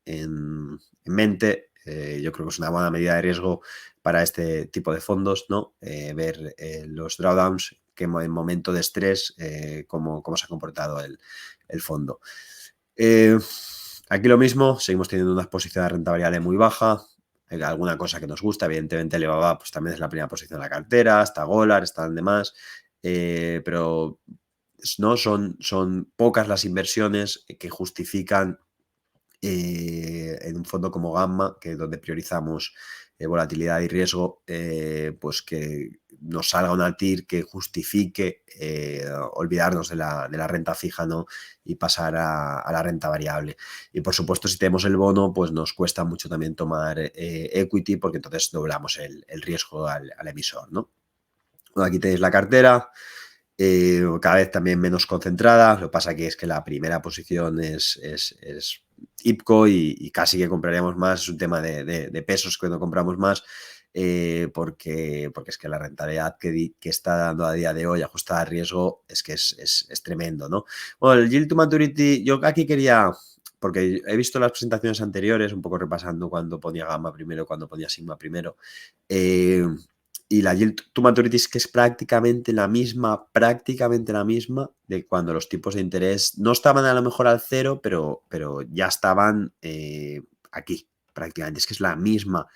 mente. Yo creo que es una buena medida de riesgo para este tipo de fondos, ¿no? Ver los drawdowns, que en momento de estrés, cómo se ha comportado el fondo. Aquí lo mismo, seguimos teniendo una exposición de renta variable muy baja. Hay alguna cosa que nos gusta, evidentemente Alibaba pues también es la primera posición de la cartera, está Golar, están demás, pero no son pocas las inversiones que justifican en un fondo como Gamma, que donde priorizamos volatilidad y riesgo, pues que nos salga una TIR que justifique olvidarnos de la renta fija, ¿no? Y pasar a la renta variable. Y por supuesto, si tenemos el bono, pues nos cuesta mucho también tomar equity, porque entonces doblamos el riesgo al emisor, ¿no? Bueno, aquí tenéis la cartera. Cada vez también menos concentrada. Lo que pasa aquí es que la primera posición es IPCO y casi que compraríamos más. Es un tema de pesos que no compramos más, porque es que la rentabilidad que está dando a día de hoy ajustada a riesgo es que es tremendo, ¿no? Bueno, el Yield to Maturity, yo aquí quería, porque he visto las presentaciones anteriores, un poco repasando cuando ponía Gamma primero, cuando ponía Sigma primero, y la Yield to Maturity es que es prácticamente la misma de cuando los tipos de interés no estaban a lo mejor al cero, pero ya estaban aquí, prácticamente. Es que es la misma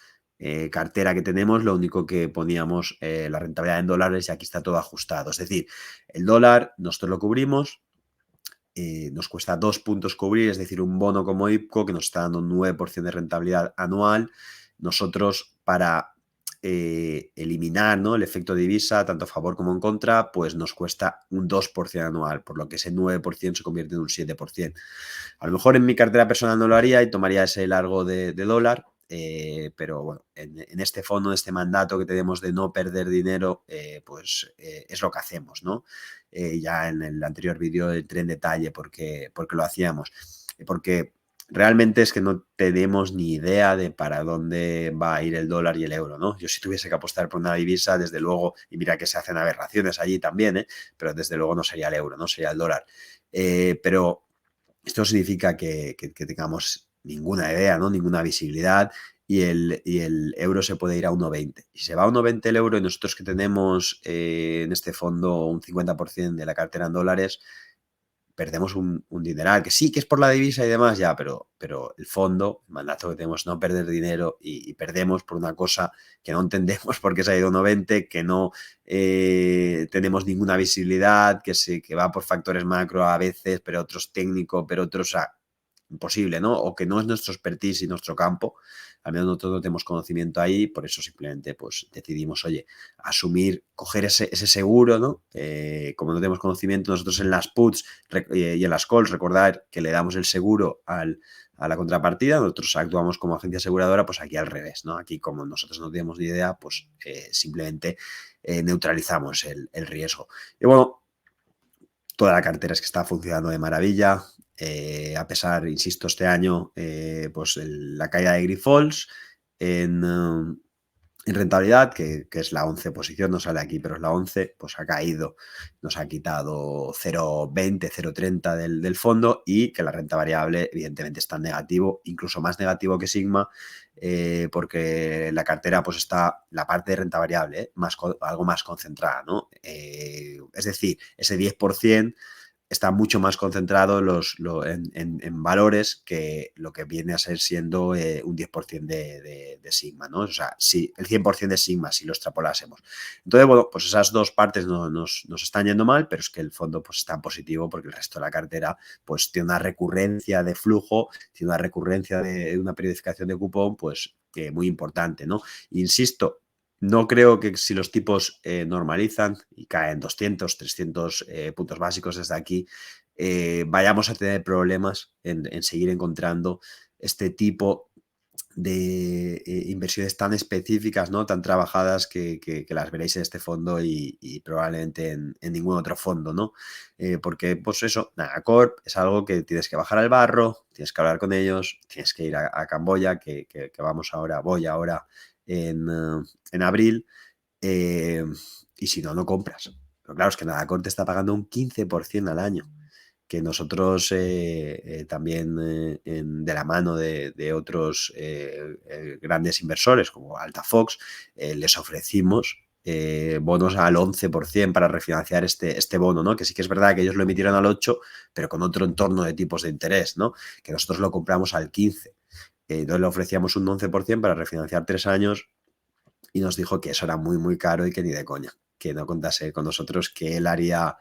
cartera que tenemos, lo único que poníamos la rentabilidad en dólares y aquí está todo ajustado. Es decir, el dólar nosotros lo cubrimos, nos cuesta 2 puntos cubrir, es decir, un bono como IPCO que nos está dando un 9% de rentabilidad anual. Nosotros, para eliminar, ¿no?, el efecto divisa, tanto a favor como en contra, pues nos cuesta un 2% anual, por lo que ese 9% se convierte en un 7%. A lo mejor en mi cartera personal no lo haría y tomaría ese largo de dólar, pero bueno, en este fondo, en este mandato que tenemos de no perder dinero, pues es lo que hacemos, ¿no? Ya en el anterior vídeo entré en detalle porque lo hacíamos, porque realmente es que no tenemos ni idea de para dónde va a ir el dólar y el euro, ¿no? Yo si tuviese que apostar por una divisa, desde luego, y mira que se hacen aberraciones allí también, pero desde luego no sería el euro, no sería el dólar. Pero esto no significa que tengamos ninguna idea, ¿no?, ninguna visibilidad, y el euro se puede ir a 1,20. Si se va a 1,20 el euro y nosotros que tenemos en este fondo un 50% de la cartera en dólares, perdemos un dineral, que sí, que es por la divisa y demás, ya, pero el fondo, el mandato que tenemos, no perder dinero y perdemos por una cosa que no entendemos por qué se ha ido a 1,20, que no tenemos ninguna visibilidad, que va por factores macro a veces, pero otros técnicos, pero otros imposible, ¿no? O que no es nuestro expertise y nuestro campo. Al menos nosotros no tenemos conocimiento ahí, por eso simplemente pues decidimos, oye, asumir, coger ese seguro, ¿no? Como no tenemos conocimiento, nosotros en las puts y en las calls, recordar que le damos el seguro a la contrapartida, nosotros actuamos como agencia aseguradora, pues aquí al revés, ¿no? Aquí como nosotros no tenemos ni idea, pues simplemente neutralizamos el riesgo. Y bueno, toda la cartera es que está funcionando de maravilla. A pesar, insisto, este año, pues la caída de Grifols en rentabilidad, que es la 11 posición, no sale aquí, pero es la 11, pues ha caído, nos ha quitado 0,20, 0,30 del fondo, y que la renta variable evidentemente está en negativo, incluso más negativo que Sigma, porque la cartera pues está, la parte de renta variable, algo más concentrada, ¿no? Es decir, ese 10% está mucho más concentrado en valores que lo que viene a ser siendo un 10% de Sigma, ¿no? O sea, si el 100% de Sigma, si lo extrapolásemos. Entonces, bueno, pues esas dos partes nos están yendo mal, pero es que el fondo pues está en positivo porque el resto de la cartera pues tiene una recurrencia de flujo, tiene una recurrencia de una periodificación de cupón pues muy importante, ¿no? Insisto, no creo que si los tipos normalizan y caen 200, 300 puntos básicos desde aquí, vayamos a tener problemas en seguir encontrando este tipo de inversiones tan específicas, ¿no? Tan trabajadas que las veréis en este fondo y probablemente en ningún otro fondo, ¿no? Porque, pues eso, Nagacorp es algo que tienes que bajar al barro, tienes que hablar con ellos, tienes que ir a Camboya, que vamos ahora, voy ahora en abril, eh, y si no, no compras. Pero claro, es que Nagacorp te está pagando un 15% al año, que nosotros también de la mano de otros grandes inversores como Altafox les ofrecimos bonos al 11% para refinanciar este bono, ¿no? Que sí que es verdad que ellos lo emitieron al 8%, pero con otro entorno de tipos de interés, ¿no? Que nosotros lo compramos al 15%. Entonces le ofrecíamos un 11% para refinanciar 3 años y nos dijo que eso era muy, muy caro y que ni de coña, que no contase con nosotros, que él haría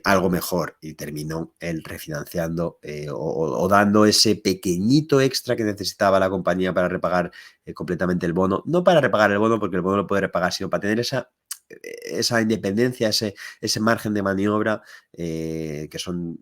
algo mejor, y terminó él refinanciando o dando ese pequeñito extra que necesitaba la compañía para repagar completamente el bono. No para repagar el bono, porque el bono lo puede repagar, sino para tener esa independencia, ese margen de maniobra, que son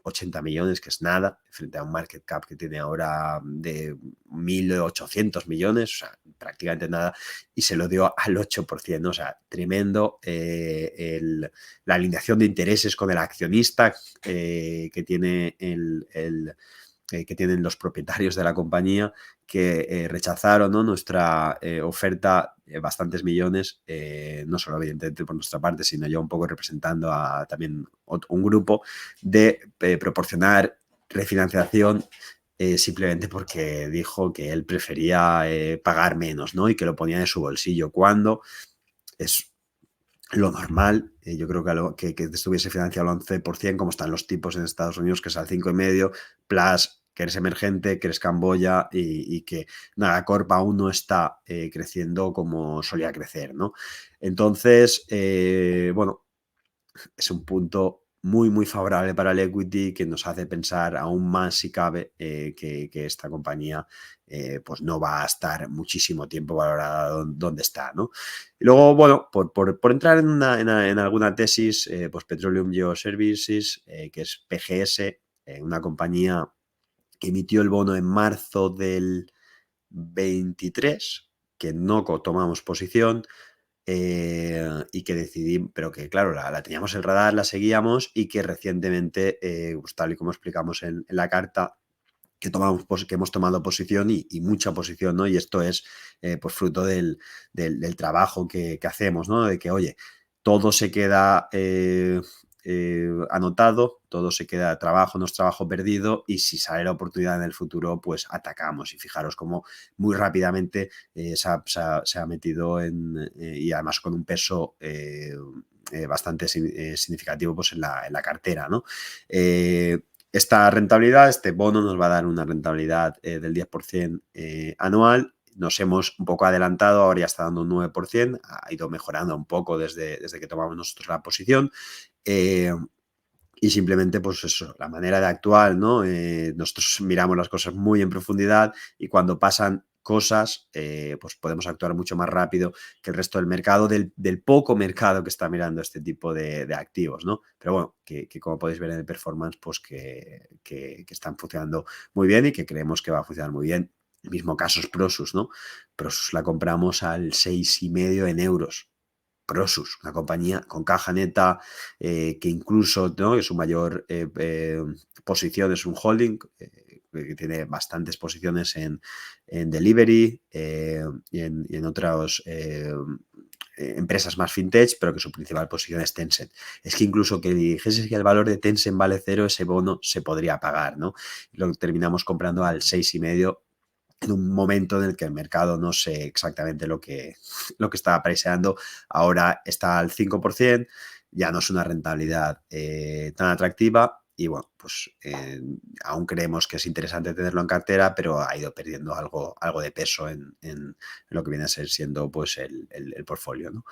80 millones, que es nada, frente a un market cap que tiene ahora de 1.800 millones, o sea, prácticamente nada, y se lo dio al 8%, ¿no? O sea, tremendo la alineación de intereses con el accionista que tiene que tienen los propietarios de la compañía, que rechazaron, ¿no? Nuestra oferta, bastantes millones, no solo evidentemente por nuestra parte, sino yo un poco representando a también un grupo, de proporcionar refinanciación simplemente porque dijo que él prefería pagar menos, ¿no? Y que lo ponía de su bolsillo, cuando es lo normal. Yo creo que estuviese financiado al 11%, como están los tipos en Estados Unidos, que es al 5,5%, plus que eres emergente, que eres Camboya, y que Nagacorp aún no está creciendo como solía crecer, ¿no? Entonces, bueno, es un punto muy, muy favorable para el equity, que nos hace pensar aún más, si cabe, que esta compañía pues no va a estar muchísimo tiempo valorada donde está, ¿no? Y luego, bueno, por entrar en alguna tesis, pues Petroleum Geoservices, que es PGS, una compañía que emitió el bono en marzo del 23, que no tomamos posición, y que decidí, pero que claro, la teníamos en el radar, la seguíamos, y que recientemente, pues tal y como explicamos en la carta, que hemos tomado posición, y mucha posición, ¿no? Y esto es pues fruto del trabajo que hacemos, ¿no? De que, oye, todo se queda anotado, todo se queda trabajo, no es trabajo perdido, y si sale la oportunidad en el futuro, pues atacamos. Y fijaros cómo muy rápidamente se ha metido y además con un peso bastante significativo, pues en la cartera, ¿no? Esta rentabilidad, este bono nos va a dar una rentabilidad del 10% anual. Nos hemos un poco adelantado, ahora ya está dando un 9%, ha ido mejorando un poco desde que tomamos nosotros la posición. Y simplemente, pues eso, la manera de actuar, ¿no? Nosotros miramos las cosas muy en profundidad, y cuando pasan cosas, pues podemos actuar mucho más rápido que el resto del mercado, del poco mercado que está mirando este tipo de activos, ¿no? Pero bueno, que como podéis ver en el performance, pues que están funcionando muy bien, y que creemos que va a funcionar muy bien. El mismo caso es Prosus, ¿no? Prosus la compramos al 6,5 en euros. Prosus, una compañía con caja neta, que incluso, ¿no? Que su mayor posición es un holding, que tiene bastantes posiciones en delivery, y en otras empresas más fintech, pero que su principal posición es Tencent. Es que incluso que dijese que el valor de Tencent vale cero, ese bono se podría pagar, ¿no? Lo terminamos comprando al 6,5, en un momento en el que el mercado no sé exactamente lo que estaba priceando. Ahora está al 5%, ya no es una rentabilidad tan atractiva, y bueno, pues aún creemos que es interesante tenerlo en cartera, pero ha ido perdiendo algo de peso en lo que viene a ser siendo pues el portfolio, ¿no?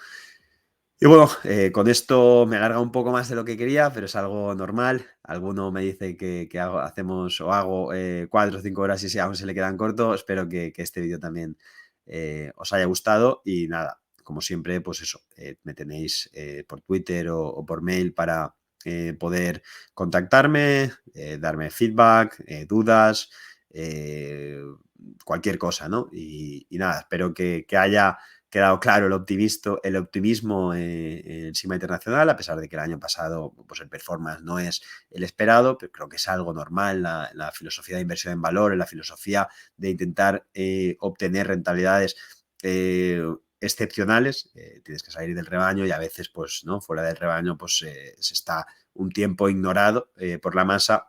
Y bueno, con esto me alarga un poco más de lo que quería, pero es algo normal. Alguno me dice que hacemos o hago 4 o 5 horas y aún se le quedan cortos. Espero que este vídeo también os haya gustado, y nada, como siempre, pues eso, me tenéis por Twitter o por mail para poder contactarme, darme feedback, dudas, cualquier cosa, ¿no? Y nada, espero que haya quedado claro el optimismo en Sigma Internacional, a pesar de que el año pasado pues el performance no es el esperado, pero creo que es algo normal, la filosofía de inversión en valor, en la filosofía de intentar obtener rentabilidades excepcionales. Tienes que salir del rebaño y a veces, pues, ¿no? Fuera del rebaño, pues se está un tiempo ignorado por la masa,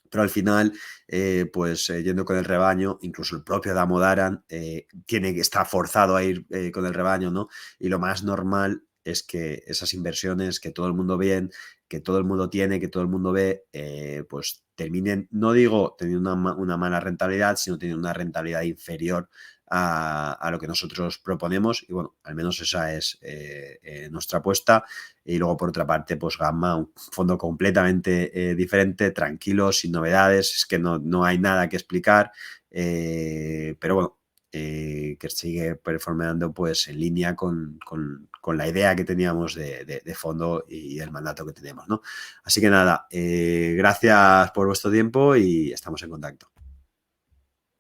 pero al final, yendo con el rebaño, incluso el propio Damodaran está forzado a ir con el rebaño, ¿no? Y lo más normal es que esas inversiones que todo el mundo ve, que todo el mundo tiene, que todo el mundo ve, pues terminen, no digo teniendo una mala rentabilidad, sino teniendo una rentabilidad inferior a lo que nosotros proponemos. Y bueno, al menos esa es nuestra apuesta. Y luego, por otra parte, pues Gamma, un fondo completamente diferente, tranquilo, sin novedades, es que no hay nada que explicar, pero bueno, que sigue performando pues en línea con la idea que teníamos de fondo y el mandato que tenemos, ¿no? Así que nada, gracias por vuestro tiempo y estamos en contacto.